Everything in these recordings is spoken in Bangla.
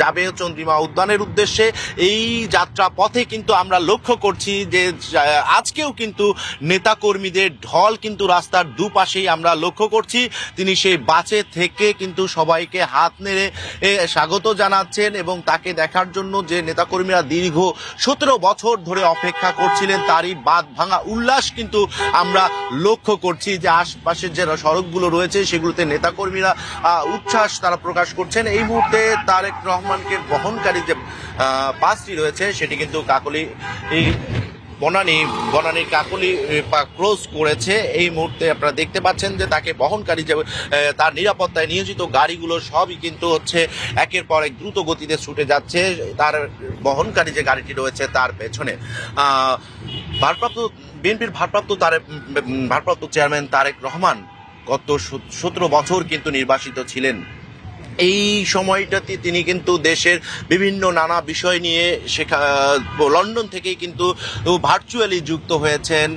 যাবে চন্দ্রিমা উদ্যানের উদ্দেশ্যে। এই যাত্রা পথে কিন্তু আমরা লক্ষ্য করছি যে আজকেও কিন্তু নেতাকর্মীদের ঢল কিন্তু রাস্তার দুপাশেই আমরা লক্ষ্য করছি। তিনি সেই বাসে থেকে কিন্তু সবাইকে হাত নেড়ে স্বাগত জানাচ্ছেন এবং তাকে দেখার জন্য যে নেতাকর্মীরা দীর্ঘ 17 বছর ধরে অপেক্ষা করছিলেন তারই বাঁধ ভাঙা উল্লাস কিন্তু আমরা লক্ষ্য করছি। যে আশপাশের যে সড়কগুলো রয়েছে সেগুলোতে নেতাকর্মীরা উচ্ছ্বাস তারা প্রকাশ করছেন। এই মুহূর্তে তারেক রহমানকে বহনকারী যে বাসটি রয়েছে সেটি কিন্তু কাকলি বনানীর কাকলি ক্রস করেছে। এই মুহূর্তে আপনারা দেখতে পাচ্ছেন যে তাকে বহনকারী যে তার নিরাপত্তায় নিয়োজিত গাড়িগুলো সবই কিন্তু হচ্ছে একের পর এক দ্রুত গতিতে ছুটে যাচ্ছে তার বহনকারী যে গাড়িটি রয়েছে তার পেছনে। বিএনপির ভারপ্রাপ্ত চেয়ারম্যান তারেক রহমান গত 17 বছর কিন্তু নির্বাসিত ছিলেন। এই সময়টাতে তিনি কিন্তু দেশের বিভিন্ন নানা বিষয় নিয়ে লন্ডন থেকেই কিন্তু ভার্চুয়ালি যুক্ত হয়েছেন,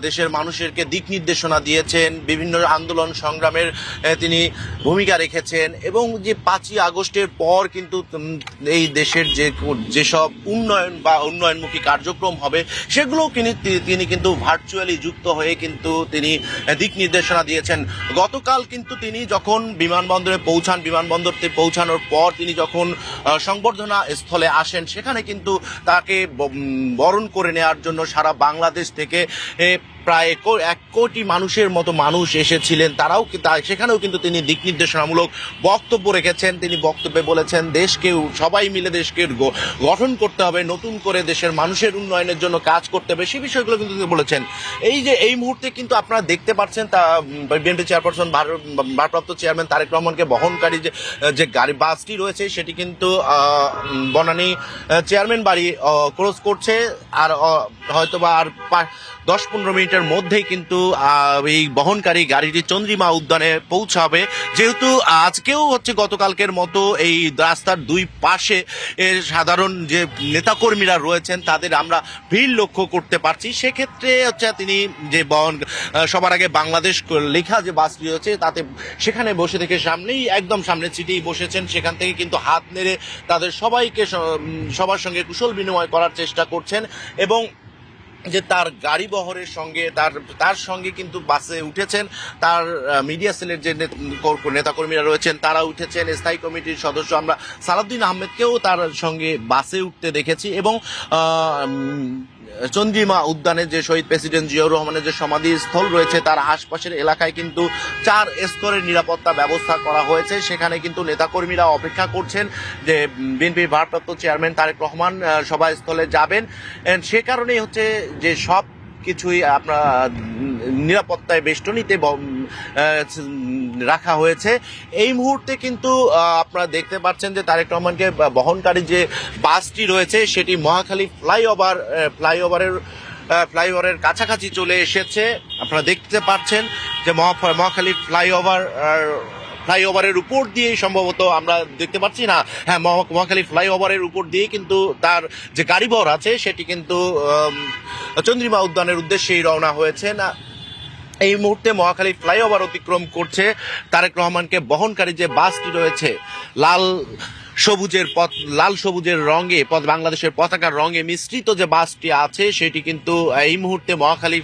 দেশের মানুষেরকে দিক নির্দেশনা দিয়েছেন, বিভিন্ন আন্দোলন সংগ্রামের তিনি ভূমিকা রেখেছেন এবং যে 5ই আগস্টের পর কিন্তু এই দেশের যেসব উন্নয়ন বা উন্নয়নমুখী কার্যক্রম হবে সেগুলোও তিনি কিন্তু ভার্চুয়ালি যুক্ত হয়ে কিন্তু তিনি দিক নির্দেশনা দিয়েছেন। গতকাল কিন্তু তিনি যখন বিমানবন্দরে বিমানবন্দরতে পৌঁছানোর পর তিনি যখন সংবর্ধনা স্থলে আসেন সেখানে কিন্তু তাকে বরণ করে নেওয়ার জন্য সারা বাংলাদেশ থেকে প্রায় 1 কোটি মানুষের মতো মানুষ এসেছিলেন। সেখানেও কিন্তু তিনি দিক নির্দেশনামূলক বক্তব্য রেখেছেন। তিনি বক্তব্যে বলেছেন সবাই মিলে দেশকে গঠন করতে হবে, নতুন করে দেশের মানুষের উন্নয়নের জন্য কাজ করতে হবে, সেই বিষয়গুলো কিন্তু তিনি বলেছেন। এই মুহূর্তে কিন্তু আপনারা দেখতে পাচ্ছেন বিএনপি চেয়ারপারসন ভারপ্রাপ্ত চেয়ারম্যান তারেক রহমানকে বহনকারী যে গাড়ি বাসটি রয়েছে সেটি কিন্তু বনানী চেয়ারম্যান বাড়ি ক্রস করছে। আর হয়তোবা আর 10-15 মিনিটের মধ্যেই কিন্তু এই বহনকারী গাড়িটি চন্দ্রিমা উদ্যানে পৌঁছাবে। যেহেতু আজকেও হচ্ছে গতকালকের মতো এই রাস্তার দুই পাশে সাধারণ যে নেতাকর্মীরা রয়েছেন তাদের আমরা ভিড় লক্ষ্য করতে পারছি। সেক্ষেত্রে হচ্ছে তিনি যে সবার আগে বাংলাদেশ লেখা যে বাসটি রয়েছে তাতে সেখানে বসে থেকে একদম সামনের সিটেই বসেছেন। সেখান থেকে কিন্তু হাত নেড়ে তাদের সবার সঙ্গে কুশল বিনিময় করার চেষ্টা করছেন এবং যে তার গাড়ি বহরের সঙ্গে তার সঙ্গে কিন্তু বাসে উঠেছেন তার মিডিয়া সেলের যে নেতাকর্মীরা রয়েছেন তারা উঠেছেন। স্থায়ী কমিটির সদস্য আমরা সালাউদ্দিন আহমেদকেও তার সঙ্গে বাসে উঠতে দেখেছি এবং চন্দ্রিমা উদ্যানে যে শহীদ প্রেসিডেন্ট জিয়াউর রহমানের যে সমাধিস্থল রয়েছে তার আশপাশের এলাকায় কিন্তু 4 স্তরের নিরাপত্তা ব্যবস্থা করা হয়েছে। সেখানে কিন্তু নেতাকর্মীরা অপেক্ষা করছেন যে বিএনপির ভারপ্রাপ্ত চেয়ারম্যান তারেক রহমান সভাস্থলে যাবেন। সে কারণেই হচ্ছে যে সব কিছুই আপনার নিরাপত্তায় বেষ্টনীতে রাখা হয়েছে। এই মুহূর্তে কিন্তু আপনারা দেখতে পাচ্ছেন যে তারেক রহমানকে বহনকারী যে বাসটি রয়েছে সেটি মহাখালী ফ্লাইওভারের কাছাকাছি চলে এসেছে। আপনারা দেখতে পাচ্ছেন যে মহাখালী ফ্লাইওভারের উপর দিয়েই সম্ভবত আমরা দেখতে পাচ্ছি না, হ্যাঁ মহাখালী ফ্লাইওভারের উপর দিয়ে কিন্তু তার যে গাড়িবহর আছে সেটি কিন্তু চন্দ্রিমা উদ্যানের উদ্দেশ্যেই রওনা হয়েছে। না এই মুহূর্তে মহাখালী ফ্লাইওভার অতিক্রম করছে তারেক রহমানকে বহনকারী যে বাসটি রয়েছে লাল সবুজের রঙে বাংলাদেশের পতাকার রঙে মিশ্রিত যে বাসটি আছে সেটি কিন্তু এই মুহূর্তে মহাখালী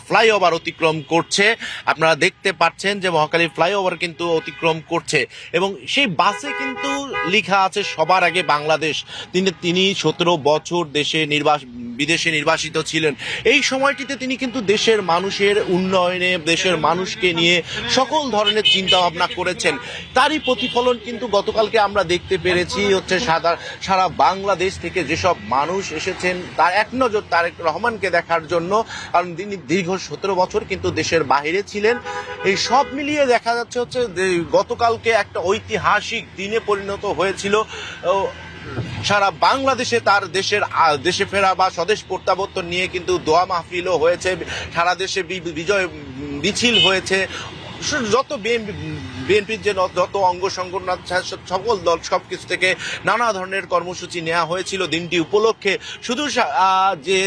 ফ্লাইওভার অতিক্রম করছে। আপনারা দেখতে পাচ্ছেন যে মহাখালী ফ্লাইওভার কিন্তু অতিক্রম করছে এবং সেই বাসে কিন্তু লেখা আছে সবার আগে বাংলাদেশ। তিনি 17 বছর বিদেশে নির্বাসিত ছিলেন। এই সময়টিতে তিনি কিন্তু দেশের মানুষের উন্নয়নে দেশের মানুষকে নিয়ে সকল ধরনের চিন্তা ভাবনা করেছেন। তারই প্রতিফলন কিন্তু গতকালকে আমরা দেখতে পেরেছি হচ্ছে সারা বাংলাদেশ থেকে যেসব মানুষ এসেছেন তার এক নজর তারেক রহমানকে দেখার জন্য, কারণ তিনি দীর্ঘ 17 বছর কিন্তু দেশের বাইরে ছিলেন। এই সব মিলিয়ে দেখা যাচ্ছে হচ্ছে গতকালকে একটা ঐতিহাসিক দিনে পরিণত হয়েছিল। সারা বাংলাদেশে তার দেশে ফেরা বা স্বদেশ প্রত্যাবর্তন নিয়ে কিন্তু দোয়া মাহফিলও হয়েছে, সারা দেশে বিজয় মিছিল হয়েছে। যত বিএনপির যে যত অঙ্গ সংগঠন আছে সকল দল সবকিছু থেকে নানা ধরনের কর্মসূচি নেওয়া হয়েছিল দিনটি উপলক্ষে। শুধু যে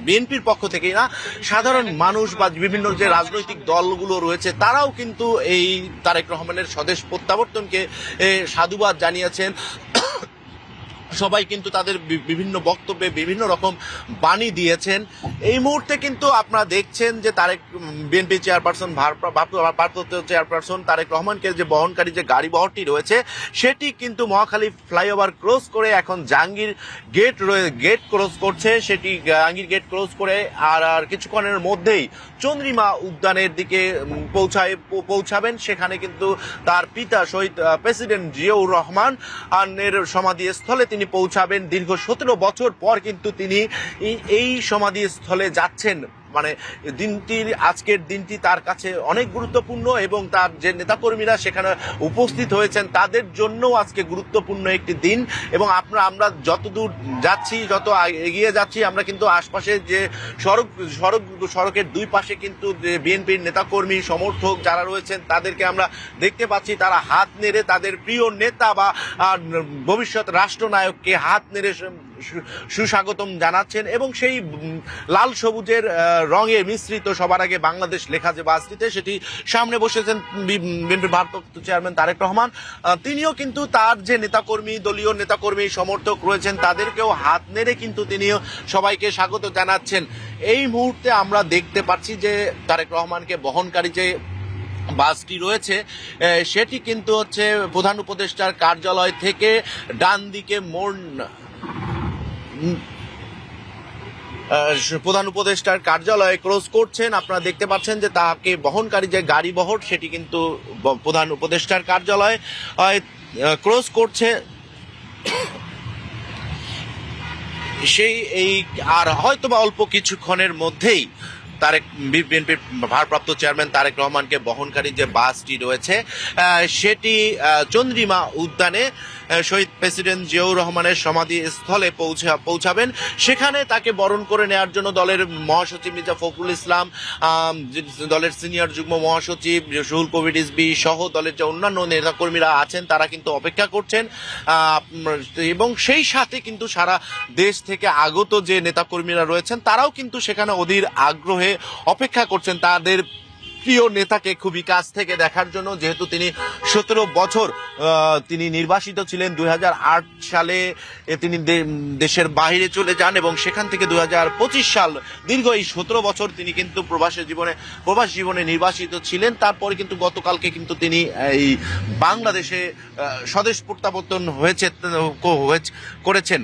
বিএনপির পক্ষ থেকেই না, সাধারণ মানুষ বা বিভিন্ন যে রাজনৈতিক দলগুলো রয়েছে তারাও কিন্তু এই তারেক রহমানের স্বদেশ প্রত্যাবর্তনকে সাধুবাদ জানিয়েছেন। সবাই কিন্তু তাদের বিভিন্ন বক্তব্যে বিভিন্ন রকম বাণী দিয়েছেন। এই মুহূর্তে কিন্তু আপনারা দেখছেন যে তারেক বিএনপি চেয়ারপারসন ভারপ্রাপ্ত চেয়ারপারসন তারেক রহমানকে যে বহনকারী যে গাড়ি বহরটি রয়েছে সেটি কিন্তু মহাখালী ফ্লাইওভার ক্রস করে এখন জাহাঙ্গীর গেট ক্রস করছে। সেটি জাহাঙ্গীর গেট ক্রস করে আর কিছুক্ষণের মধ্যেই চন্দ্রিমা উদ্যানের দিকে পৌঁছাবেন। সেখানে কিন্তু তার পিতা শহীদ প্রেসিডেন্ট জিয়াউর রহমান এর সমাধিস্থলে তিনি পৌঁছাবেন। দীর্ঘ 17 বছর পর কিন্তু তিনি এই সমাধিস্থলে যাচ্ছেন। মানে আজকের দিনটি তার কাছে অনেক গুরুত্বপূর্ণ এবং তার যে নেতাকর্মীরা সেখানে উপস্থিত হয়েছেন তাদের জন্য আজকে গুরুত্বপূর্ণ একটি দিন। এবং আমরা যত দূর যাচ্ছি, যত এগিয়ে যাচ্ছি, আমরা কিন্তু আশপাশে যে সড়কের দুই পাশে কিন্তু বিএনপির নেতাকর্মী সমর্থক যারা রয়েছেন তাদেরকে আমরা দেখতে পাচ্ছি। তারা হাত নেড়ে তাদের প্রিয় নেতা বা ভবিষ্যৎ রাষ্ট্রনায়ককে হাত নেড়ে সুস্বাগতম জানাচ্ছেন এবং সেই লাল সবুজের রঙে মিশ্রিত সবার আগে বাংলাদেশ লেখা যে বাসটিতে সেটি সামনে বসেছেন বিএনপির ভারপ্রাপ্ত চেয়ারম্যান তারেক রহমান। তিনিও কিন্তু তার যে নেতাকর্মী, দলীয় নেতাকর্মী সমর্থক রয়েছেন তাদেরকেও হাত নেড়ে কিন্তু তিনিও সবাইকে স্বাগত জানাচ্ছেন। এই মুহূর্তে আমরা দেখতে পাচ্ছি যে তারেক রহমানকে বহনকারী যে বাসটি রয়েছে সেটি কিন্তু হচ্ছে প্রধান উপদেষ্টার কার্যালয় থেকে ডান দিকে প্রধান উপদেষ্টার কার্যালয়ে ক্রস করছেন। আপনারা দেখতে পাচ্ছেন যে তাকে বহনকারী যে গাড়ি বহর সেটি কিন্তু প্রধান উপদেষ্টার কার্যালয়ে ক্রস করছে। এই আর হয়তোবা অল্প কিছুক্ষণের মধ্যেই বিএনপির ভারপ্রাপ্ত চেয়ারম্যান তারেক রহমানকে বহনকারী যে বাসটি রয়েছে সেটি চন্দ্রিমা উদ্যানে শহীদ প্রেসিডেন্ট জিয়াউর রহমানের সমাধিস্থলে পৌঁছাবেন। সেখানে তাকে বরণ করে নেওয়ার জন্য দলের মহাসচিব মির্জা ফখরুল ইসলাম, দলের সিনিয়র যুগ্ম মহাসচিব রুহুল কবির রিজভী সহ দলের যে অন্যান্য নেতাকর্মীরা আছেন তারা কিন্তু অপেক্ষা করছেন। এবং সেই সাথে কিন্তু সারা দেশ থেকে আগত যে নেতাকর্মীরা রয়েছেন তারাও কিন্তু সেখানে অধীর আগ্রহে অপেক্ষা করছেন তাদের প্রিয় নেতাকে খুবই কাছ থেকে দেখার জন্য। যেহেতু তিনি 17 বছর তিনি নির্বাসিত ছিলেন, 2008 সালে তিনি দেশের বাইরে চলে যান এবং সেখান থেকে 2025 সাল দীর্ঘ এই 17 বছর তিনি কিন্তু প্রবাস জীবনে নির্বাসিত ছিলেন। তারপরে কিন্তু গতকালকে কিন্তু তিনি এই বাংলাদেশে স্বদেশ প্রত্যাবর্তন করেছেন।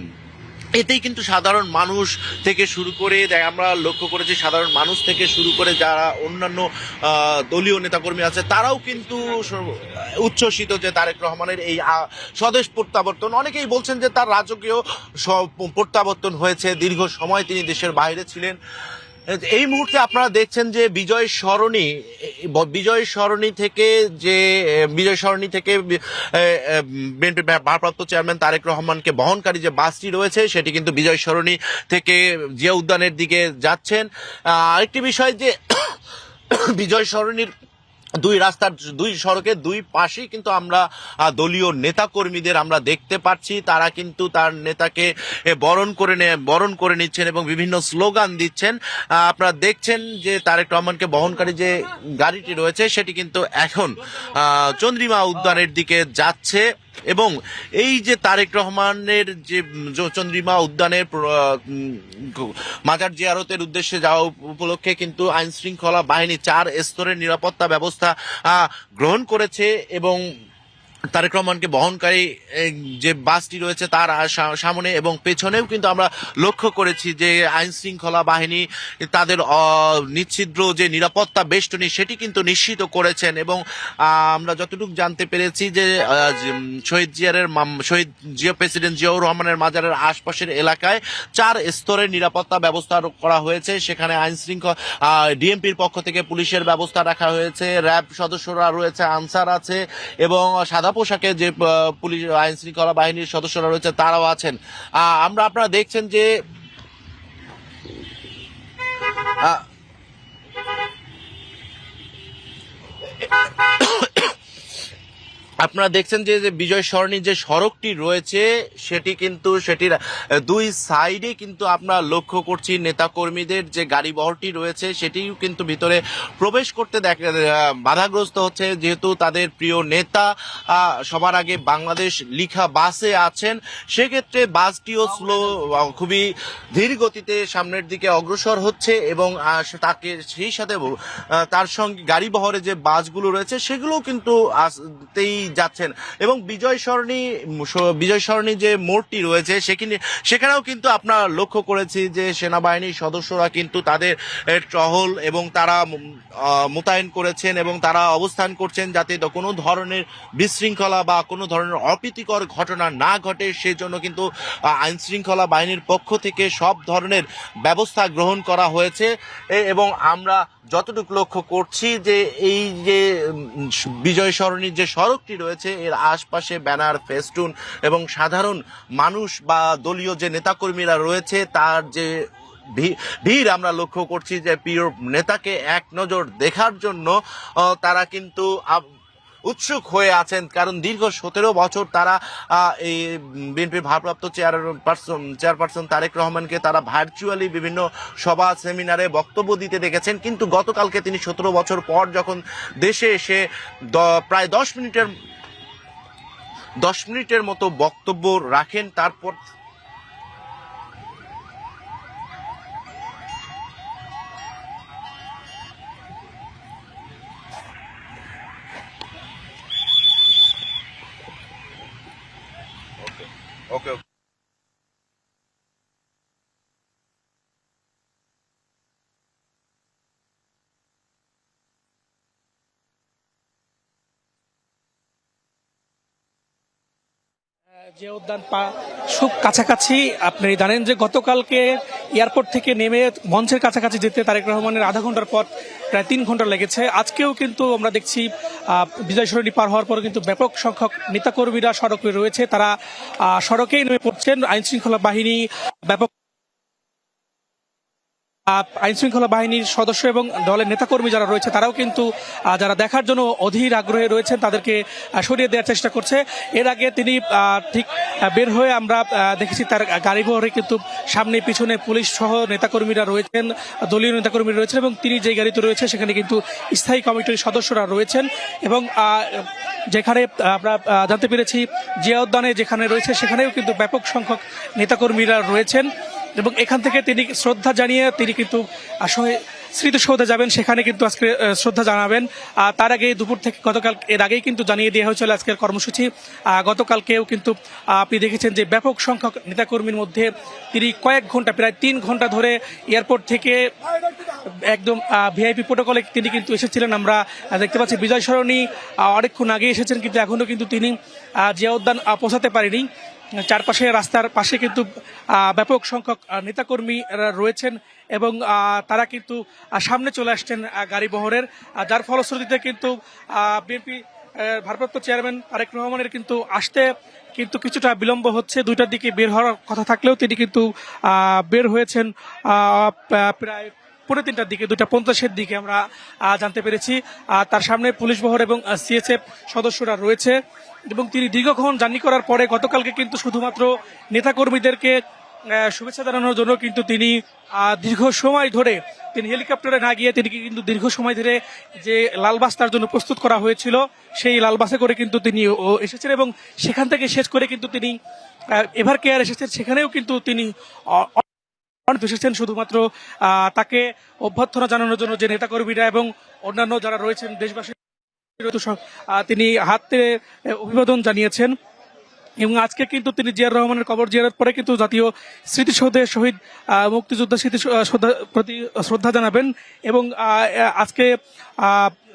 এতেই কিন্তু সাধারণ মানুষ থেকে শুরু করে আমরা লক্ষ্য করেছি সাধারণ মানুষ থেকে শুরু করে যারা অন্যান্য দলীয় নেতাকর্মী আছে তারাও কিন্তু উচ্ছ্বসিত যে তারেক রহমানের এই স্বদেশ প্রত্যাবর্তন। অনেকেই বলছেন যে তার রাজকীয় প্রত্যাবর্তন হয়েছে, দীর্ঘ সময় তিনি দেশের বাইরে ছিলেন। এই মুহূর্তে আপনারা দেখছেন যে বিজয় সরণি থেকে বিএনপির ভারপ্রাপ্ত চেয়ারম্যান তারেক রহমানকে বহনকারী যে বাসটি রয়েছে সেটি কিন্তু বিজয় সরণি থেকে জিয়া উদ্যানের দিকে যাচ্ছেন। আরেকটি বিষয় যে বিজয় সরণির দুই সড়কের দুই পাশেই কিন্তু আমরা দলীয় নেতা কর্মীদের আমরা দেখতে পাচ্ছি। তারা কিন্তু তার নেতাকে বরণ করে নিচ্ছেন এবং বিভিন্ন স্লোগান দিচ্ছেন। আপনারা দেখছেন যে তারেক রহমানকে বহনকারী যে গাড়িটি রয়েছে সেটি কিন্তু এখন চন্দ্রিমা উদ্যানের দিকে যাচ্ছে। এবং এই যে তারেক রহমানের যে চন্দ্রিমা উদ্যানের মাজার জিয়ারতের উদ্দেশ্যে যাওয়া উপলক্ষে কিন্তু আইন শৃঙ্খলা বাহিনী 4 স্তরের নিরাপত্তা ব্যবস্থা গ্রহণ করেছে এবং তারেক রহমানকে বহনকারী যে বাসটি রয়েছে তার সামনে এবং পেছনেও কিন্তু আমরা লক্ষ্য করেছি যে আইন শৃঙ্খলা বাহিনী তাদের নিচ্ছিদ্র যে নিরাপত্তা বেষ্টনী সেটি কিন্তু নিশ্চিত করেছেন। এবং আমরা যতটুকু জানতে পেরেছি যে শহীদ জিয়া প্রেসিডেন্ট জিয়াউর রহমানের মাজারের আশপাশের এলাকায় 4 স্তরের নিরাপত্তা ব্যবস্থা করা হয়েছে। সেখানে আইন শৃঙ্খলা ডিএমপির পক্ষ থেকে পুলিশের ব্যবস্থা রাখা হয়েছে, র্যাব সদস্যরা রয়েছে, আনসার আছে এবং সাদা পোশাকে যে পুলিশ আইন শৃঙ্খলা বাহিনীর সদস্যরা রয়েছে তারাও আছেন। আপনারা দেখছেন যে আপনারা দেখছেন যে যে বিজয় সরণি যে সড়কটি রয়েছে সেটির দুই সাইডে কিন্তু আমরা লক্ষ্য করছি নেতাকর্মীদের যে গাড়ি বহরটি রয়েছে সেটিও কিন্তু ভিতরে প্রবেশ করতে বাধাগ্রস্ত হচ্ছে, যেহেতু তাদের প্রিয় নেতা সবার আগে বাংলাদেশ লিখা বাসে আছেন। সেক্ষেত্রে বাসটিও খুবই ধীর গতিতে সামনের দিকে অগ্রসর হচ্ছে এবং তাকে সেই সাথে তার সঙ্গে গাড়ি বহরে যে বাসগুলো রয়েছে সেগুলোও কিন্তু আসতেই যাচ্ছেন। এবং বিজয় সরণি যে মোড়টি রয়েছে সেখানেও কিন্তু আপনারা লক্ষ্য করেছি যে সেনাবাহিনীর সদস্যরা কিন্তু তাদের টহল এবং তারা মোতায়েন করেছেন এবং তারা অবস্থান করছেন যাতে কোনো ধরনের বিশৃঙ্খলা বা কোনো ধরনের অপ্রীতিকর ঘটনা না ঘটে, সেজন্য কিন্তু আইন শৃঙ্খলা বাহিনীর পক্ষ থেকে সব ধরনের ব্যবস্থা গ্রহণ করা হয়েছে। এবং আমরা যতটুকু লক্ষ্য করছি যে এই যে বিজয় সরণির যে সড়কটি রয়েছে এর আশপাশে ব্যানার, ফেস্টুন এবং সাধারণ মানুষ বা দলীয় যে নেতাকর্মীরা রয়েছে তার যে ভিড় আমরা লক্ষ্য করছি, যে প্রিয় নেতাকে এক নজর দেখার জন্য তারা কিন্তু উৎসুক হয়ে আছেন। কারণ দীর্ঘ 17 বছর তারা এই বিএনপির ভারপ্রাপ্ত চেয়ারপারসন তারেক রহমানকে তারা ভার্চুয়ালি বিভিন্ন সভা সেমিনারে বক্তব্য দিতে দেখেছেন, কিন্তু গতকালকে তিনি 17 বছর পর যখন দেশে এসে প্রায় 10 মিনিটের মতো বক্তব্য রাখেন, তারপর ওকে ওকে যে উদ্যান খুব কাছাকাছি। আপনি জানেন যে গতকালকে এয়ারপোর্ট থেকে নেমে মঞ্চের কাছাকাছি যেতে তারেক রহমানের আধা ঘন্টার পর প্রায় 3 ঘন্টা লেগেছে। আজকেও কিন্তু আমরা দেখছি বিজয় সরণি পার হওয়ার পর কিন্তু ব্যাপক সংখ্যক নেতাকর্মীরা সড়কে রয়েছে, তারা সড়কেই নেমে পড়ছেন। আইন শৃঙ্খলা বাহিনী ব্যাপক আইন শৃঙ্খলা বাহিনীর সদস্য এবং দলের নেতাকর্মী যারা রয়েছে তারাও কিন্তু যারা দেখার জন্য অধীর আগ্রহে রয়েছেন তাদেরকে সরিয়ে দেওয়ার চেষ্টা করছে। এর আগে তিনি ঠিক বের হয়ে আমরা দেখেছি তার গাড়ি বহরে কিন্তু সামনে পিছনে পুলিশ সহ নেতাকর্মীরা রয়েছেন, দলীয় নেতাকর্মীরা রয়েছেন এবং তিনি যে গাড়িতে রয়েছে সেখানে কিন্তু স্থায়ী কমিটির সদস্যরা রয়েছেন। এবং যেখানে আমরা জানতে পেরেছি জিয়া উদ্যানে যেখানে রয়েছে সেখানেও কিন্তু ব্যাপক সংখ্যক নেতাকর্মীরা রয়েছেন এবং এখান থেকে তিনি শ্রদ্ধা জানিয়ে তিনি কিন্তু আসলে স্মৃতিসৌধে যাবেন, সেখানে কিন্তু আজকে শ্রদ্ধা জানাবেন। তার আগে দুপুর থেকে গতকাল এর আগেই কিন্তু জানিয়ে দেওয়া হয়েছিল আজকের কর্মসূচি। গতকালকেও কিন্তু আপনি দেখেছেন যে ব্যাপক সংখ্যক নেতাকর্মীর মধ্যে তিনি কয়েক ঘন্টা প্রায় 3 ঘন্টা ধরে এয়ারপোর্ট থেকে একদম ভিআইপি প্রোটোকলে তিনি কিন্তু এসেছিলেন। আমরা দেখতে পাচ্ছি বিজয় সরণি অনেকক্ষণ আগে এসেছেন, কিন্তু এখনও কিন্তু তিনি জিয়া উদ্যান পৌঁছাতে পারেনি। চারপাশে রাস্তার পাশে কিন্তু ব্যাপক সংখ্যক নেতাকর্মী রয়েছেন এবং তারা কিন্তু সামনে চলে আসছেন গাড়ি বহরের, যার ফলশ্রুতিতে কিন্তু বিএনপি ভারপ্রাপ্ত চেয়ারম্যান তারেক রহমানের কিন্তু আসতে কিন্তু কিছুটা বিলম্ব হচ্ছে। 2টার দিকে বের হওয়ার কথা থাকলেও তিনি কিন্তু বের হয়েছেন প্রায় 3:30টার দিকে, 2:50-এর দিকে আমরা জানতে পেরেছি। তার সামনে পুলিশ বহর এবং সিএসএফ সদস্যরা রয়েছে এবং তিনি দীর্ঘক্ষণ জার্নি করার পরে গতকালকে কিন্তু শুধুমাত্র নেতাকর্মীদেরকে শুভেচ্ছা জানানোর জন্য কিন্তু তিনি দীর্ঘ সময় ধরে তিনি হেলিকপ্টারে না গিয়ে তিনি কিন্তু দীর্ঘ সময় ধরে যে লাল বাস তার জন্য প্রস্তুত করা হয়েছিল সেই লাল বাসে করে কিন্তু তিনি এসেছেন এবং সেখান থেকে শেষ করে কিন্তু তিনি এভার কেয়ার এসেছেন, সেখানেও কিন্তু তিনি এসেছেন শুধুমাত্র তাকে অভ্যর্থনা জানানোর জন্য যে নেতাকর্মীরা এবং অন্যান্য যারা রয়েছেন দেশবাসী তিনি হাতে অভিবাদন জানিয়েছেন। এবং আজকে কিন্তু তিনি জিয়াউর রহমানের কবর জিয়ারত পরে কিন্তু জাতীয় স্মৃতিসৌধে শহীদ মুক্তিযোদ্ধা প্রতি শ্রদ্ধা জানাবেন এবং আজকে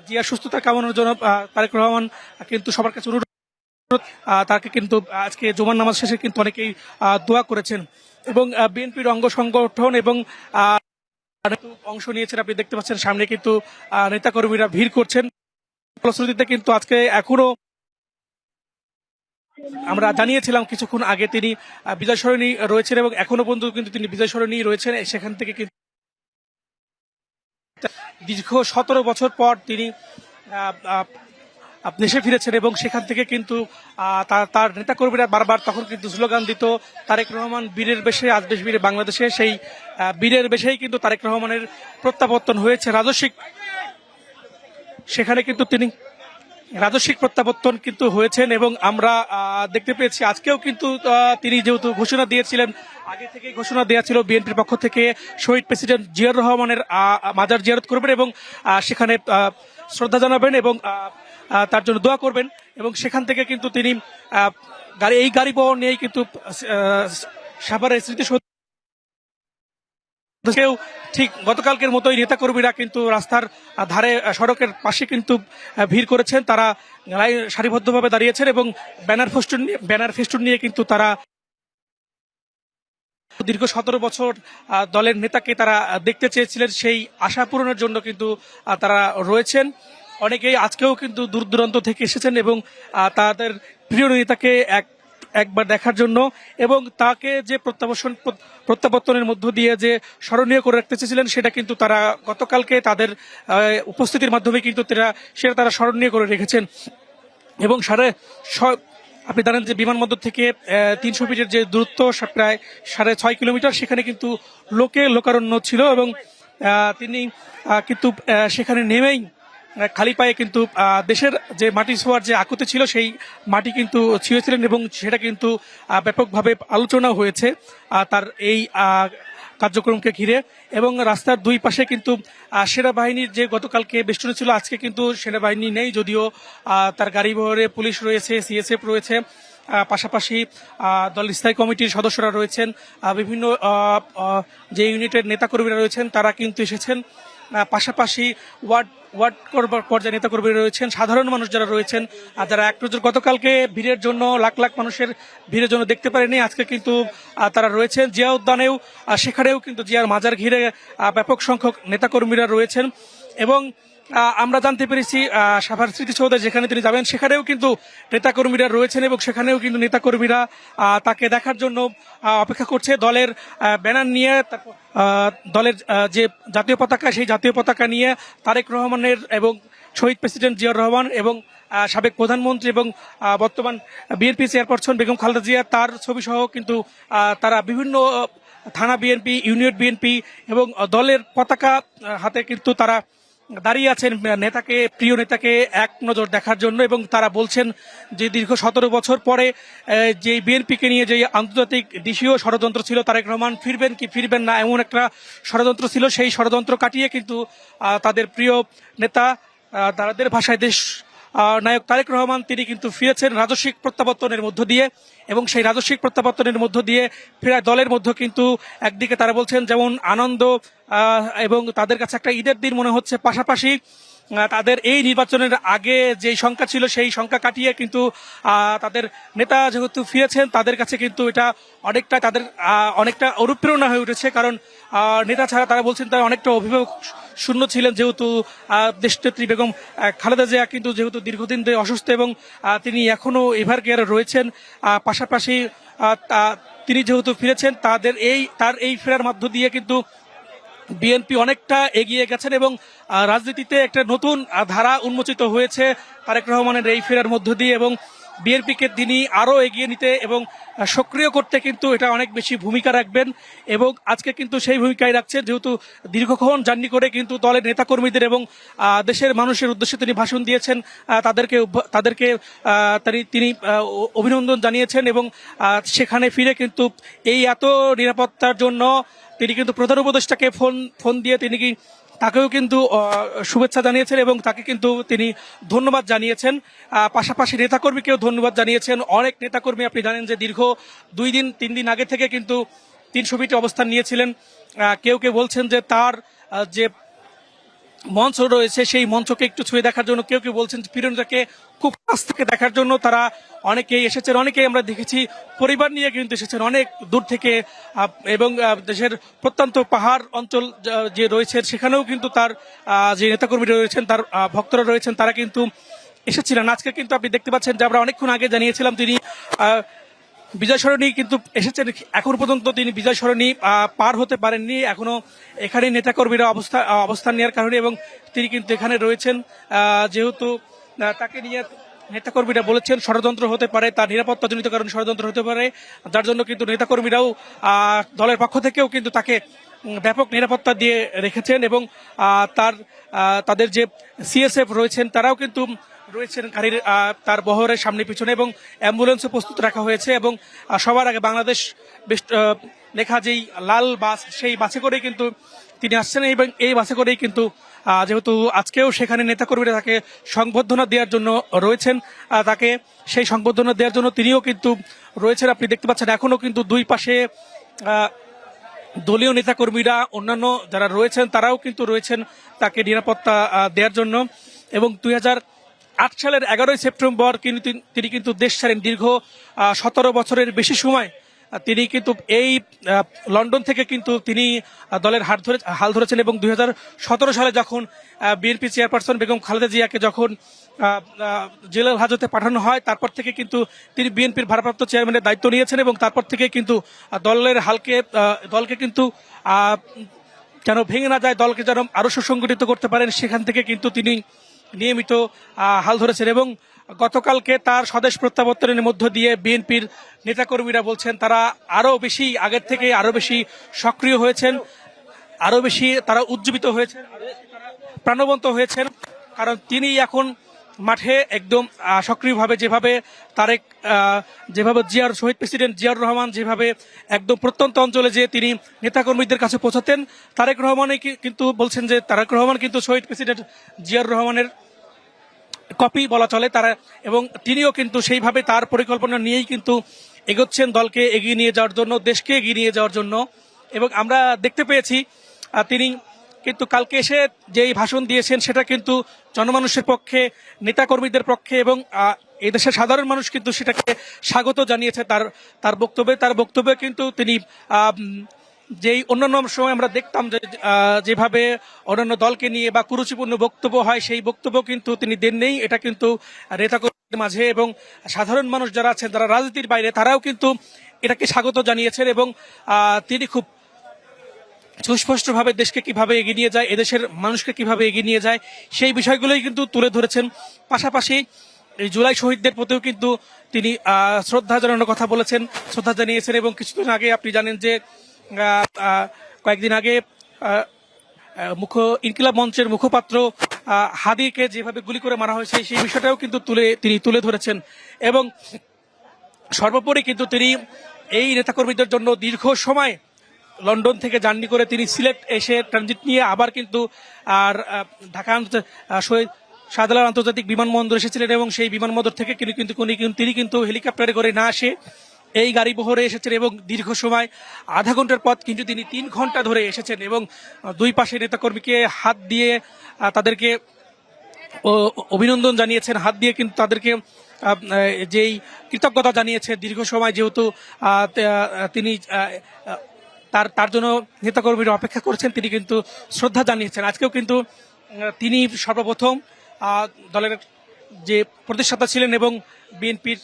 জিয়ার সুস্থতা কামনার জন্য তারেক রহমান কিন্তু সবার কাছে অনুরোধ তাকে কিন্তু আজকে জুমার নামাজ শেষে কিন্তু অনেকেই দোয়া করেছেন এবং বিএনপির অঙ্গ সংগঠন এবং অংশ নিয়েছেন। আপনি দেখতে পাচ্ছেন সামনে কিন্তু নেতাকর্মীরা ভিড় করছেন। ফলশ্রুতিতে কিন্তু আজকে এখনো আমরা জানিয়েছিলাম কিছুক্ষণ আগে তিনি বিজয় সরণি রয়েছেন এবং এখনো পর্যন্ত কিন্তু তিনি বিজয় সরণি রয়েছেন। সেখান থেকে কিন্তু দীর্ঘ 17 বছর পর তিনি দেশে ফিরেছেন এবং সেখান থেকে কিন্তু তার নেতাকর্মীরা বারবার তখন কিন্তু স্লোগান দিত তারেক রহমান বীরের বেশে আজ দেশ বীরে বাংলাদেশে। সেই বীরের বেশেই কিন্তু তারেক রহমানের প্রত্যাবর্তন হয়েছে রাজস্বিক, সেখানে কিন্তু তিনি রাজস্বিক প্রত্যাবর্তন কিন্তু হয়েছেন এবং আমরা দেখতে পেয়েছি আজকেও কিন্তু তিনি যেহেতু ঘোষণা দিয়েছিলেন, আগে থেকে ঘোষণা দেওয়া ছিল বিএনপির পক্ষ থেকে শহীদ প্রেসিডেন্ট জিয়াউর রহমানের মাজার জিয়ারত করবেন এবং সেখানে শ্রদ্ধা জানাবেন এবং তার জন্য দোয়া করবেন এবং সেখান থেকে কিন্তু তিনি এই গাড়ি বহর নিয়েই কিন্তু সাভারের স্মৃতিসৌধ কেউ ঠিক গতকালকের মতোই নেতাকর্মীরা কিন্তু রাস্তার ধারে সড়কের পাশে কিন্তু ভিড় করেছেন, তারা সারিবদ্ধভাবে দাঁড়িয়েছেন এবং ব্যানার ফেস্টুন নিয়ে কিন্তু তারা দীর্ঘ 17 বছর দলের নেতাকে তারা দেখতে চেয়েছিলেন, সেই আশা পূরণের জন্য কিন্তু তারা রয়েছেন। অনেকেই আজকেও কিন্তু দূর দূরান্ত থেকে এসেছেন এবং তাদের প্রিয় নেতাকে একবার দেখার জন্য এবং তাকে যে প্রত্যাবর্তনের মধ্য দিয়ে যে স্মরণীয় করে রাখতে চেয়েছিলেন সেটা কিন্তু তারা গতকালকে তাদের উপস্থিতির মাধ্যমে কিন্তু তারা স্মরণীয় করে রেখেছেন। এবং আপনি জানেন যে বিমানবন্দর থেকে 300 ফিটের যে দূরত্ব প্রায় 6.5 কিলোমিটার, সেখানে কিন্তু লোকারণ্য ছিল এবং তিনি কিন্তু সেখানে নেমেই খালি পায়ে কিন্তু দেশের যে মাটি ছোঁয়ার যে আকুতি ছিল সেই মাটি কিন্তু ছুঁয়েছিলেন এবং সেটা কিন্তু ব্যাপকভাবে আলোচনা হয়েছে তার এই কার্যক্রমকে ঘিরে। এবং রাস্তার দুই পাশে কিন্তু সেনাবাহিনীর যে গতকালকে বেষ্টনী ছিল, আজকে কিন্তু সেনাবাহিনী নেই, যদিও তার গাড়ি বহরে পুলিশ রয়েছে, সিএসএফ রয়েছে, পাশাপাশি দলের স্থায়ী কমিটির সদস্যরা রয়েছেন, বিভিন্ন যে ইউনিটের নেতাকর্মীরা রয়েছেন তারা কিন্তু এসেছেন, পাশাপাশি ওয়ার্ড পর্যায়ে নেতাকর্মীরা রয়েছেন, সাধারণ মানুষ যারা রয়েছেন যারা এক নজর গতকালকে ভিড়ের জন্য লাখ লাখ মানুষের ভিড়ের জন্য দেখতে পারেনি, আজকে কিন্তু তারা রয়েছেন জিয়া উদ্যানেও, সেখানেও কিন্তু জিয়ার মাজার ঘিরে ব্যাপক সংখ্যক নেতাকর্মীরা রয়েছেন। এবং আমরা জানতে পেরেছি সাভার স্মৃতিসৌধে যেখানে তিনি যাবেন সেখানেও কিন্তু নেতাকর্মীরা রয়েছেন এবং সেখানেও কিন্তু নেতাকর্মীরা তাকে দেখার জন্য অপেক্ষা করছে দলের ব্যানার নিয়ে, দলের যে জাতীয় পতাকা সেই জাতীয় পতাকা নিয়ে তারেক রহমানের এবং শহীদ প্রেসিডেন্ট জিয়াউর রহমান এবং সাবেক প্রধানমন্ত্রী এবং বর্তমান বিএনপি চেয়ারপারসন বেগম খালেদা জিয়া তার ছবি সহ কিন্তু তারা বিভিন্ন থানা বিএনপি, ইউনিয়ন বিএনপি এবং দলের পতাকা হাতে কিন্তু তারা দাঁড়িয়ে আছেন প্রিয় নেতাকে এক নজর দেখার জন্য। এবং তারা বলছেন যে দীর্ঘ 17 বছর পরে যে বিএনপিকে নিয়ে যে আন্তর্জাতিক দেশীয় ষড়যন্ত্র ছিল, তারেক রহমান ফিরবেন কি ফিরবেন না এমন একটা ষড়যন্ত্র ছিল, সেই ষড়যন্ত্র কাটিয়ে কিন্তু তাদের প্রিয় নেতা, তাদের ভাষায় দেশ নায়ক তারেক রহমান তিনি কিন্তু ফিরেছেন রাজস্বিক প্রত্যাবর্তনের মধ্য দিয়ে। এবং সেই রাজস্বিক প্রত্যাবর্তনের মধ্য দিয়ে ফেরা দলের মধ্যে কিন্তু একদিকে তারা বলছেন যেমন আনন্দ এবং তাদের কাছে একটা ঈদের দিন মনে হচ্ছে, পাশাপাশি তাদের এই নির্বাচনের আগে যে সংখ্যা ছিল সেই সংখ্যা কাটিয়ে কিন্তু তাদের নেতা যেহেতু ফিরেছেন তাদের কাছে কিন্তু এটা অনেকটা অনুপ্রেরণা হয়ে উঠেছে। কারণ নেতা ছাড়া তারা বলছেন তারা অনেকটা অভিভাবক শূন্য ছিলেন, যেহেতু দেশনেত্রী বেগম খালেদা জিয়া কিন্তু যেহেতু দীর্ঘদিন ধরে অসুস্থ এবং তিনি এখনো এভার কেয়ারে রয়েছেন, পাশাপাশি তিনি যেহেতু ফিরেছেন তার এই ফেরার মধ্য দিয়ে কিন্তু বিএনপি অনেকটা এগিয়ে গেছেন এবং রাজনীতিতে একটা নতুন ধারা উন্মোচিত হয়েছে তারেক রহমানের এই ফেরার মধ্য দিয়ে। এবং বিএনপিকে তিনি আরও এগিয়ে নিতে এবং সক্রিয় করতে কিন্তু এটা অনেক বেশি ভূমিকা রাখবেন এবং আজকে কিন্তু সেই ভূমিকায় রাখছেন, যেহেতু দীর্ঘক্ষণ জার্নি করে কিন্তু দলের নেতাকর্মীদের এবং দেশের মানুষের উদ্দেশ্যে তিনি ভাষণ দিয়েছেন, তাদেরকে তিনি অভিনন্দন জানিয়েছেন এবং সেখানে ফিরে কিন্তু এই এত নিরাপত্তার জন্য তিনি কিন্তু প্রধান উপদেষ্টাকে ফোন দিয়ে তাকেও কিন্তু শুভেচ্ছা জানিয়েছেন এবং তাকে কিন্তু তিনি ধন্যবাদ জানিয়েছেন, পাশাপাশি নেতাকর্মীকেও ধন্যবাদ জানিয়েছেন। অনেক নেতাকর্মী আপনি জানেন যে দীর্ঘ 2-3 দিন আগে থেকে কিন্তু 300 ফিটে অবস্থান নিয়েছিলেন। কেউ বলছেন যে তার যে মঞ্চ রয়েছে সেই মঞ্চকে একটু ছুঁয়ে দেখার জন্য, কেউ বলছেন প্রিয়নেতাকে খুব কাছ থেকে দেখার জন্য তারা অনেকেই এসেছেন। অনেকেই আমরা দেখেছি পরিবার নিয়ে কিন্তু এসেছেন অনেক দূর থেকে এবং দেশের প্রত্যন্ত পাহাড় অঞ্চল যে রয়েছে সেখানেও কিন্তু তার যে নেতাকর্মীরা রয়েছেন, তার ভক্তরা রয়েছেন, তারা কিন্তু এসেছিলেন। আজকে কিন্তু আপনি দেখতে পাচ্ছেন যে আমরা অনেকক্ষণ আগে জানিয়েছিলাম তিনি বিজয় সরণি কিন্তু এসেছেন, এখন পর্যন্ত তিনি বিজয় সরণি পার হতে পারেননি, এখনো এখানে নেতাকর্মীরা অবস্থান নেওয়ার কারণে এবং তিনি কিন্তু এখানে রয়েছেন। যেহেতু তাকে নিয়ে নেতাকর্মীরা বলেছেন ষড়যন্ত্র হতে পারে, তার নিরাপত্তাজনিত কারণে ষড়যন্ত্র হতে পারে, যার জন্য কিন্তু নেতাকর্মীরাও দলের পক্ষ থেকেও কিন্তু তাকে ব্যাপক নিরাপত্তা দিয়ে রেখেছেন এবং তাদের যে সিএসএফ রয়েছেন তারাও কিন্তু রয়েছেন গাড়ির তার বহরের সামনে পিছনে এবং অ্যাম্বুলেন্সও প্রস্তুত রাখা হয়েছে এবং সবার আগে বাংলাদেশ লেখা যেই লাল বাস সেই বাসে করেই কিন্তু তিনি আসছেন এবং এই বাসে করেই কিন্তু যেহেতু আজকেও সেখানে নেতাকর্মীরা তাকে সংবর্ধনা দেওয়ার জন্য রয়েছেন, তাকে সেই সংবর্ধনা দেওয়ার জন্য তিনিও কিন্তু রয়েছেন। আপনি দেখতে পাচ্ছেন এখনো কিন্তু দুই পাশে দলীয় নেতাকর্মীরা অন্যান্য যারা রয়েছেন তারাও কিন্তু রয়েছেন তাকে নিরাপত্তা দেওয়ার জন্য। এবং 2008 সালের 11ই সেপ্টেম্বর তিনি কিন্তু দেশ ছাড়েন। দীর্ঘ 17 বছরের বেশি সময় তিনি কিন্তু এই লন্ডন থেকে কিন্তু তিনি দলের হাল ধরেছেন এবং 2017 সালে যখন বিএনপি চেয়ারপারসন বেগম খালেদা জিয়াকে যখন জেলের হাজতে পাঠানো হয় তারপর থেকে কিন্তু তিনি বিএনপির ভারপ্রাপ্ত চেয়ারম্যানের দায়িত্ব নিয়েছেন এবং তারপর থেকে কিন্তু দলকে কিন্তু যেন ভেঙে না যায়, দলকে যেন আরো সুসংগঠিত করতে পারেন সেখান থেকে কিন্তু তিনি নিয়মিত হাল ধরেছেন এবং গতকালকে তার স্বদেশ প্রত্যাবর্তনের মধ্য দিয়ে বিএনপির নেতাকর্মীরা বলছেন তারা আরো বেশি আগের থেকে আরো বেশি সক্রিয় হয়েছেন, আরো বেশি তারা উজ্জীবিত হয়েছেন, প্রাণবন্ত হয়েছেন, কারণ তিনি এখন মাঠে একদম সক্রিয়ভাবে যেভাবে শহীদ প্রেসিডেন্ট জিয়াউর রহমান যেভাবে একদম প্রত্যন্ত অঞ্চলে যে তিনি নেতাকর্মীদের কাছে পৌঁছাতেন, তারেক রহমানই কিন্তু বলছেন যে তারেক রহমান কিন্তু শহীদ প্রেসিডেন্ট জিয়াউর রহমানের কপি বলা চলে তারা, এবং তিনিও কিন্তু সেইভাবে তার পরিকল্পনা নিয়েই কিন্তু এগোচ্ছেন দলকে এগিয়ে নিয়ে যাওয়ার জন্য, দেশকে এগিয়ে নিয়ে যাওয়ার জন্য। এবং আমরা দেখতে পেয়েছি তিনি কিন্তু কালকে এসে যেই ভাষণ দিয়েছেন সেটা কিন্তু জনমানুষের পক্ষে, নেতাকর্মীদের পক্ষে এবং এই দেশের সাধারণ মানুষ কিন্তু সেটাকে স্বাগত জানিয়েছে তার বক্তব্যে কিন্তু তিনি যেই অন্যান্য সময় আমরা দেখতাম যে যেভাবে অন্যান্য দলকে নিয়ে বা কুরুচিপূর্ণ বক্তব্য হয় সেই বক্তব্য কিন্তু তিনি দেন নেই। এটা কিন্তু নেতাকর্মীদের মাঝে এবং সাধারণ মানুষ যারা আছেন যারা রাজনীতির বাইরে তারাও কিন্তু এটাকে স্বাগত জানিয়েছেন এবং তিনি খুব সুস্পষ্টভাবে দেশকে কিভাবে এগিয়ে নিয়ে যায়, এদেশের মানুষকে কিভাবে এগিয়ে নিয়ে যায় সেই বিষয়গুলোই কিন্তু তুলে ধরেছেন। পাশাপাশি এই জুলাই শহীদদের প্রতিও কিন্তু তিনি শ্রদ্ধা জানানোর কথা বলেছেন, শ্রদ্ধা জানিয়েছেন এবং কিছুদিন আগে আপনি জানেন যে কয়েকদিন আগে ইনকিলাব মঞ্চের মুখপাত্র হাদিকে যেভাবে গুলি করে মারা হয়েছে সেই বিষয়টাও কিন্তু তিনি তুলে ধরেছেন। এবং সর্বোপরি কিন্তু তিনি এই নেতাকর্মীদের জন্য দীর্ঘ সময় লন্ডন থেকে জার্নি করে তিনি সিলেট এসে ট্রানজিট নিয়ে আবার কিন্তু ঢাকা শহীদ শাহজালাল আন্তর্জাতিক বিমানবন্দর এসেছিলেন এবং সেই বিমানবন্দর থেকে তিনি কিন্তু হেলিকপ্টারে করে না আসে এই গাড়ি বহরে এসেছেন এবং দীর্ঘ সময় আধা ঘন্টার পথ কিন্তু তিনি 3 ঘন্টা ধরে এসেছেন এবং দুই পাশে নেতাকর্মীকে হাত দিয়ে তাদেরকে অভিনন্দন জানিয়েছেন, হাত দিয়ে কিন্তু তাদেরকে যেই কৃতজ্ঞতা জানিয়েছে দীর্ঘ সময় যেহেতু তিনি তার জন্য নেতাকর্মীরা অপেক্ষা করছেন, তিনি কিন্তু শ্রদ্ধা জানিয়েছেন। আজকেও কিন্তু তিনি সর্বপ্রথম দলের যে প্রতিষ্ঠাতা ছিলেন এবং বিএনপির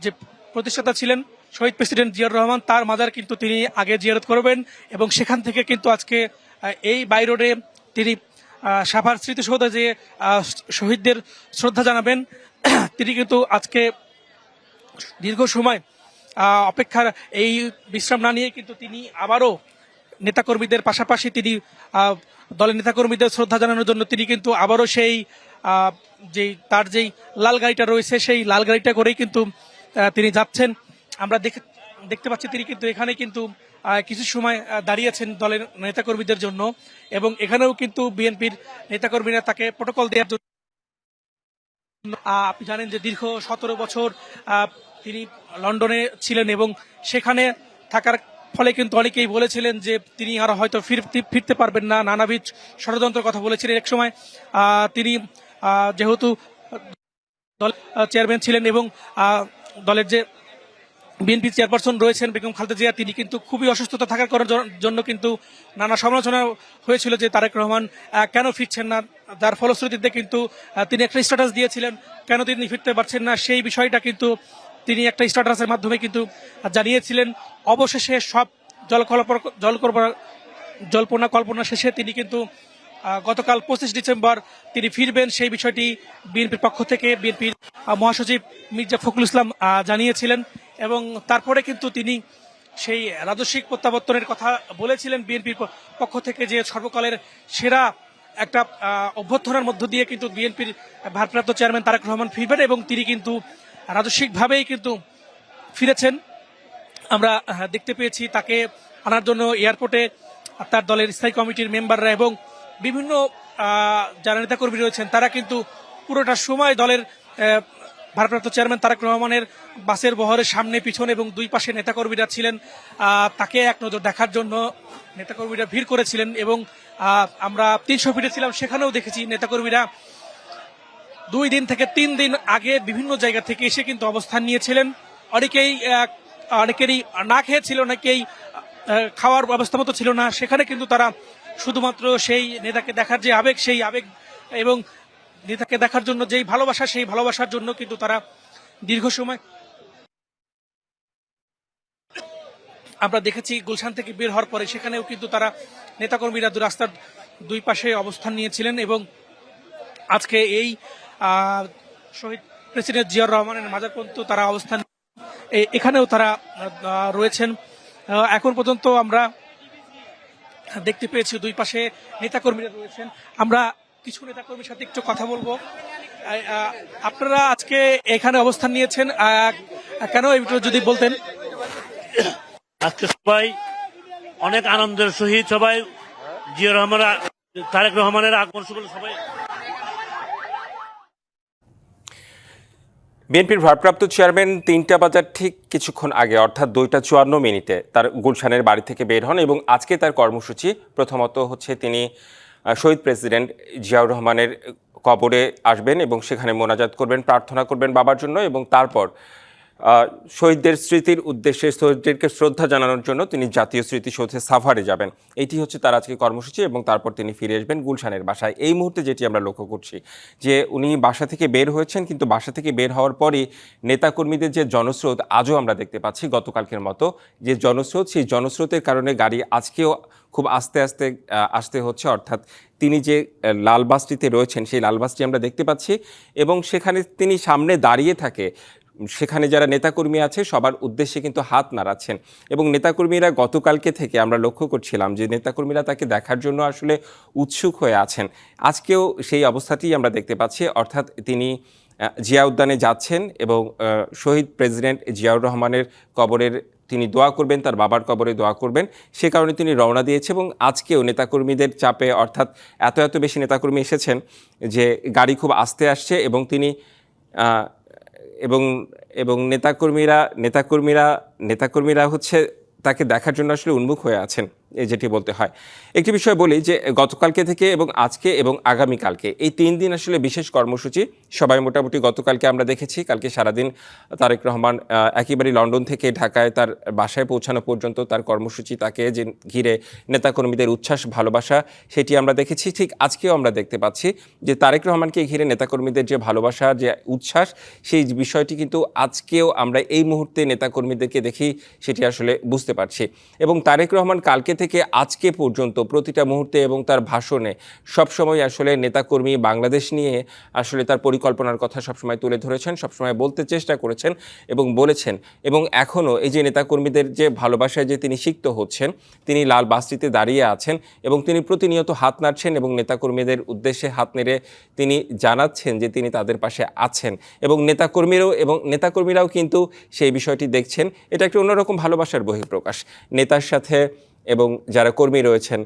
যে প্রতিষ্ঠাতা ছিলেন শহীদ প্রেসিডেন্ট জিয়াউর রহমান তার মাজার কিন্তু তিনি আগে জিয়ারত করবেন এবং সেখান থেকে কিন্তু আজকে এই বাই রোডে তিনি সাভার স্মৃতিসৌধে যে শহীদদের শ্রদ্ধা জানাবেন। তিনি কিন্তু আজকে দীর্ঘ সময় অপেক্ষার এই বিশ্রাম না নিয়ে কিন্তু তিনি আবারও নেতাকর্মীদের পাশাপাশি তিনি দলের নেতাকর্মীদের শ্রদ্ধা জানানোর জন্য তিনি কিন্তু আবারও সেই তার যেই লাল গাড়িটা রয়েছে সেই লাল গাড়িটা করেই কিন্তু তিনি যাচ্ছেন। আমরা দেখতে পাচ্ছি তিনি কিন্তু এখানে কিন্তু কিছু সময় দাঁড়িয়েছেন দলের নেতাকর্মীদের জন্য এবং এখানেও কিন্তু বিএনপির নেতাকর্মীরা তাকে প্রটোকল দেওয়ার জন্য। আপনি জানেন যে দীর্ঘ 17 বছর তিনি লন্ডনে ছিলেন এবং সেখানে থাকার ফলে কিন্তু অনেকেই বলেছিলেন যে তিনি আর হয়তো ফিরতে পারবেন না, নানাবিধ ষড়যন্ত্রের কথা বলেছিলেন। এক সময় তিনি যেহেতু দল চেয়ারম্যান ছিলেন এবং দলের যে বিএনপি চেয়ারপারসন রয়েছেন বেগম খালেদা জিয়া তিনি কিন্তু খুবই অসুস্থতা থাকার জন্য কিন্তু নানা সমালোচনা হয়েছিল যে তারেক রহমান কেন ফিরছেন না, যার ফলশ্রুতিতে কিন্তু তিনি একটা স্ট্যাটাস দিয়েছিলেন কেন তিনি ফিরতে পারছেন না সেই বিষয়টা কিন্তু তিনি একটা স্ট্যাটাসের মাধ্যমে কিন্তু জানিয়েছিলেন। অবশেষে সব জল্পনা কল্পনা শেষে তিনি কিন্তু গতকাল 25 ডিসেম্বর তিনি ফিরবেন, সেই বিষয়টি বিএনপির পক্ষ থেকে বিএনপির মহাসচিব মির্জা ফখরুল ইসলাম জানিয়েছিলেন এবং তারপরে কিন্তু তিনি সেই রাজস্বিক প্রত্যাবর্তনের কথা বলেছিলেন বিএনপির পক্ষ থেকে, যে সর্বকালের সেরা একটা অভ্যর্থনার মধ্য দিয়ে কিন্তু বিএনপির ভারপ্রাপ্ত চেয়ারম্যান তারেক রহমান ফিরবেন এবং তিনি কিন্তু রাজস্বিকভাবেই কিন্তু ফিরেছেন। আমরা দেখতে পেয়েছি তাকে আনার জন্য এয়ারপোর্টে তার দলের স্থায়ী কমিটির মেম্বাররা এবং বিভিন্ন যারা নেতাকর্মী রয়েছেন তারা কিন্তু পুরোটা সময় দলের ভারপ্রাপ্ত চেয়ারম্যান তারেক রহমানের বাসের বহরের সামনে পিছনে এবং দুই পাশে নেতাকর্মীরা ছিলেন, তাকে এক নজর দেখার জন্য নেতাকর্মীরা ভিড় করেছিলেন এবং আমরা 300 ফিটে ছিলাম, সেখানেও দেখেছি নেতাকর্মীরা 2 দিন থেকে 3 দিন আগে বিভিন্ন জায়গা থেকে এসে কিন্তু অবস্থান নিয়েছিলেন। অনেকেরই না খেয়েছিল, অনেকেই খাওয়ার ব্যবস্থা মতো ছিল না, সেখানে কিন্তু তারা শুধুমাত্র সেই নেতাকে দেখার যে আবেগ, সেই আবেগ এবং নেতাকে দেখার জন্য যেই ভালোবাসা, সেই ভালোবাসার জন্য কিন্তু তারা দীর্ঘ সময় আমরা দেখেছি গুলশান থেকে বের হওয়ার পরে সেখানেও কিন্তু তারা নেতাকর্মীরা রাস্তার দুই পাশে অবস্থান নিয়েছিলেন এবং আজকে এই শহীদ প্রেসিডেন্ট জিয়াউর রহমানের মাজার পর্যন্ত তারা অবস্থান, এখানেও তারা রয়েছেন। এখন পর্যন্ত আমরা দেখতে পেয়েছি দুই পাশে নেতাকর্মীরা রয়েছেন। আমরা কিছু নেতাকর্মীর সাথে একটু কথা বলবো। আপনারা আজকে এখানে অবস্থান নিয়েছেন কেন, একটু যদি বলতেন। আজকে সবাই অনেক আনন্দের সহিত সবাই জিয়া রহমান তারেক রহমানের আগমন শুভেচ্ছা সবাই। বিএনপির ভারপ্রাপ্ত চেয়ারম্যান 3টা বাজার ঠিক কিছুক্ষণ আগে অর্থাৎ 2:54 তার গুলশানের বাড়ি থেকে বের হন এবং আজকে তার কর্মসূচি প্রথমত হচ্ছে তিনি শহীদ প্রেসিডেন্ট জিয়াউর রহমানের কবরে আসবেন এবং সেখানে মোনাজাত করবেন, প্রার্থনা করবেন বাবার জন্য এবং তারপর শহীদদের স্মৃতির উদ্দেশ্যে শহীদদেরকে শ্রদ্ধা জানানোর জন্য তিনি জাতীয় স্মৃতিসৌধে সাভারে যাবেন। এটি হচ্ছে তার আজকে কর্মসূচি এবং তারপর তিনি ফিরে আসবেন গুলশানের বাসায়। এই মুহূর্তে যেটি আমরা লক্ষ্য করছি যে উনি বাসা থেকে বের হয়েছেন, কিন্তু বাসা থেকে বের হওয়ার পরই নেতাকর্মীদের যে জনস্রোত আজও আমরা দেখতে পাচ্ছি গতকালকের মতো যে জনস্রোত, সেই জনস্রোতের কারণে গাড়ি আজকেও খুব আস্তে আস্তে আসতে হচ্ছে। অর্থাৎ তিনি যে লাল বাসটিতে রয়েছেন সেই লাল বাসটি আমরা দেখতে পাচ্ছি এবং সেখানে তিনি সামনে দাঁড়িয়ে থাকে, সেখানে যারা নেতাকর্মী আছে সবার উদ্দেশ্যে কিন্তু হাত নাড়াচ্ছেন এবং নেতাকর্মীরা গতকালকে থেকে আমরা লক্ষ্য করছিলাম যে নেতাকর্মীরা তাকে দেখার জন্য আসলে উৎসুক হয়ে আছেন। আজকেও সেই অবস্থাটি আমরা দেখতে পাচ্ছি, অর্থাৎ তিনি জিয়া উদ্যানে যাচ্ছেন এবং শহীদ প্রেসিডেন্ট জিয়াউর রহমানের কবরের তিনি দোয়া করবেন, তার বাবার কবরে দোয়া করবেন, সে কারণে তিনি রওনা দিয়েছে এবং আজকেও নেতাকর্মীদের চাপে, অর্থাৎ এত বেশি নেতাকর্মী এসেছেন যে গাড়ি খুব আস্তে আসছে এবং তিনি এবং নেতাকর্মীরা হচ্ছে তাকে দেখার জন্য আসলে উন্মুখ হয়ে আছেন, যেটি বলতে হয়। একটি বিষয় বলি যে গতকালকে থেকে এবং আজকে এবং আগামীকালকে এই 3 দিন আসলে বিশেষ কর্মসূচি সবাই মোটামুটি গতকালকে আমরা দেখেছি। কালকে সারাদিন তারেক রহমান একেবারে লন্ডন থেকে ঢাকায় তার বাসায় পৌঁছানো পর্যন্ত তার কর্মসূচি, তাকে যে ঘিরে নেতাকর্মীদের উচ্ছ্বাস ভালোবাসা সেটি আমরা দেখেছি। ঠিক আজকেও আমরা দেখতে পাচ্ছি যে তারেক রহমানকে ঘিরে নেতাকর্মীদের যে ভালোবাসা, যে উচ্ছ্বাস, সেই বিষয়টি কিন্তু আজকেও আমরা এই মুহূর্তে নেতাকর্মীদেরকে দেখি সেটি আসলে বুঝতে পারছি। এবং তারেক রহমান কালকে থেকে আজকে পর্যন্ত প্রতিটা মুহূর্তে এবং তার ভাষণে সবসময় আসলে নেতাকর্মী বাংলাদেশ নিয়ে আসলে তার পরিকল্পনার কথা সবসময় তুলে ধরেছেন, সবসময় বলতে চেষ্টা করেছেন এবং বলেছেন। এবং এখনও এই যে নেতাকর্মীদের যে ভালোবাসায় যে তিনি সিক্ত হচ্ছেন, তিনি লাল বাসটিতে দাঁড়িয়ে আছেন এবং তিনি প্রতিনিয়ত হাত নাড়ছেন এবং নেতাকর্মীদের উদ্দেশ্যে হাত নেড়ে তিনি জানাচ্ছেন যে তিনি তাদের পাশে আছেন এবং নেতাকর্মীরাও কিন্তু সেই বিষয়টি দেখছেন। এটা একটা অন্যরকম ভালোবাসার বহিঃপ্রকাশ নেতার সাথে এবং যারা কর্মী রয়েছেন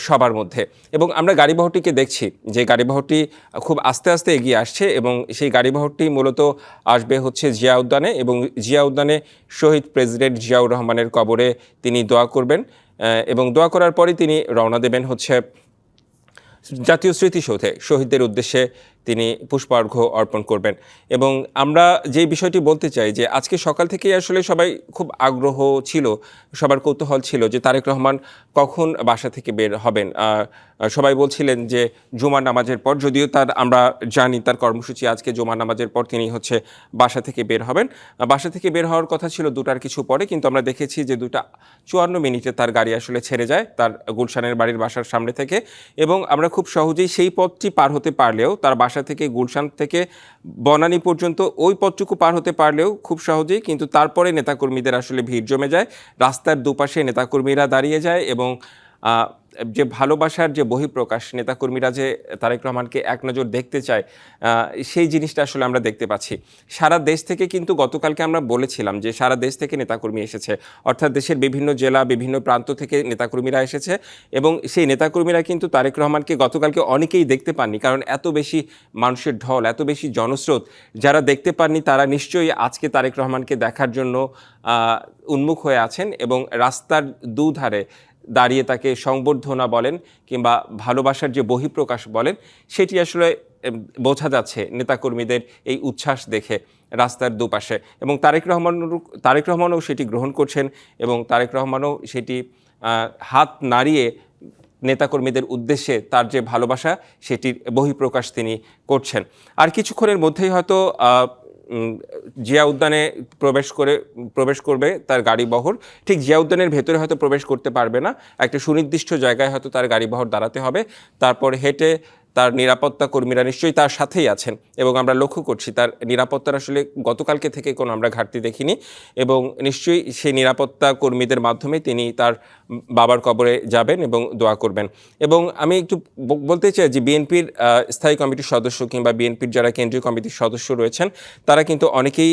সবার মধ্যে। এবং আমরা গাড়িবহরটিকে দেখছি যে গাড়িবহরটি খুব আস্তে আস্তে এগিয়ে আসছে এবং সেই গাড়িবহরটি মূলত আসবে হচ্ছে জিয়া উদ্যানে এবং জিয়া উদ্যানে শহীদ প্রেসিডেন্ট জিয়াউর রহমানের কবরে তিনি দোয়া করবেন এবং দোয়া করার পরই তিনি রওনা দেবেন হচ্ছে জাতীয় স্মৃতিসৌধে শহীদদের উদ্দেশ্যে তিনি পুষ্পার্ঘ্য অর্পণ করবেন। এবং আমরা যে বিষয়টি বলতে চাই যে আজকে সকাল থেকেই আসলে সবাই খুব আগ্রহ ছিল, সবার কৌতূহল ছিল যে তারেক রহমান কখন বাসা থেকে বের হবেন। সবাই বলছিলেন যে জুমার নামাজের পর, যদিও আমরা জানি তার কর্মসূচি আজকে জুমার নামাজের পর তিনি বাসা থেকে বের হবেন। বাসা থেকে বের হওয়ার কথা ছিল 2টার কিছু পরে, কিন্তু আমরা দেখেছি যে 2:54 তার গাড়ি আসলে ছেড়ে যায় তার গুলশানের বাড়ির বাসার সামনে থেকে, এবং আমরা খুব সহজেই সেই পথটি পার হতে পারলেও, তার বাসা থেকে গুলশান থেকে বনানী পর্যন্ত ওই পথটুকু পার হতে পারলেও খুব সহজেই, কিন্তু তারপরে নেতাকর্মীদের আসলে ভিড় জমে যায়, রাস্তার দুপাশে নেতাকর্মীরা দাঁড়িয়ে যায় এবং যে ভালোবাসার যে বহিঃপ্রকাশ, নেতাকর্মীরা যে তারেক রহমানকে এক নজর দেখতে চায়, সেই জিনিসটা আসলে আমরা দেখতে পাচ্ছি। সারা দেশ থেকে কিন্তু গতকালকে আমরা বলেছিলাম যে সারা দেশ থেকে নেতাকর্মী এসেছে, অর্থাৎ দেশের বিভিন্ন জেলা, বিভিন্ন প্রান্ত থেকে নেতাকর্মীরা এসেছে, এবং সেই নেতাকর্মীরা কিন্তু তারেক রহমানকে গতকালকে অনেকেই দেখতে পাননি, কারণ এত বেশি মানুষের ঢল, এত বেশি জনস্রোত। যারা দেখতে পাননি তারা নিশ্চয়ই আজকে তারেক রহমানকে দেখার জন্য উন্মুখ হয়ে আছেন, এবং রাস্তার দুধারে দাঁড়িয়ে তাকে সংবর্ধনা বলেন কিংবা ভালোবাসার যে বহিঃপ্রকাশ বলেন, সেটি আসলে বোঝা যাচ্ছে নেতাকর্মীদের এই উচ্ছ্বাস দেখে রাস্তার দুপাশে। এবং তারেক রহমানও সেটি গ্রহণ করছেন, এবং তারেক রহমানও সেটি হাত নাড়িয়ে নেতাকর্মীদের উদ্দেশ্যে তার যে ভালোবাসা সেটির বহিঃপ্রকাশ তিনি করছেন। আর কিছুক্ষণের মধ্যেই হয়তো জিয়া উদ্যানে প্রবেশ করবে তার গাড়িবহর। ঠিক জিয়া উদ্যানের ভেতরে হয়তো প্রবেশ করতে পারবে না, একটা সুনির্দিষ্ট জায়গায় হয়তো তার গাড়িবহর দাঁড়াতে হবে, তারপর হেঁটে তার নিরাপত্তা কর্মীরা নিশ্চয়ই তার সাথেই আছেন, এবং আমরা লক্ষ্য করছি তার নিরাপত্তার আসলে গতকালকে থেকে কোনো আমরা ঘাটতি দেখিনি, এবং নিশ্চয়ই সেই নিরাপত্তা কর্মীদের মাধ্যমে তিনি তার বাবার কবরে যাবেন এবং দোয়া করবেন। এবং আমি একটু বলতে চাই যে বিএনপির স্থায়ী কমিটির সদস্য কিংবা বিএনপির যারা কেন্দ্রীয় কমিটির সদস্য রয়েছেন, তারা কিন্তু অনেকেই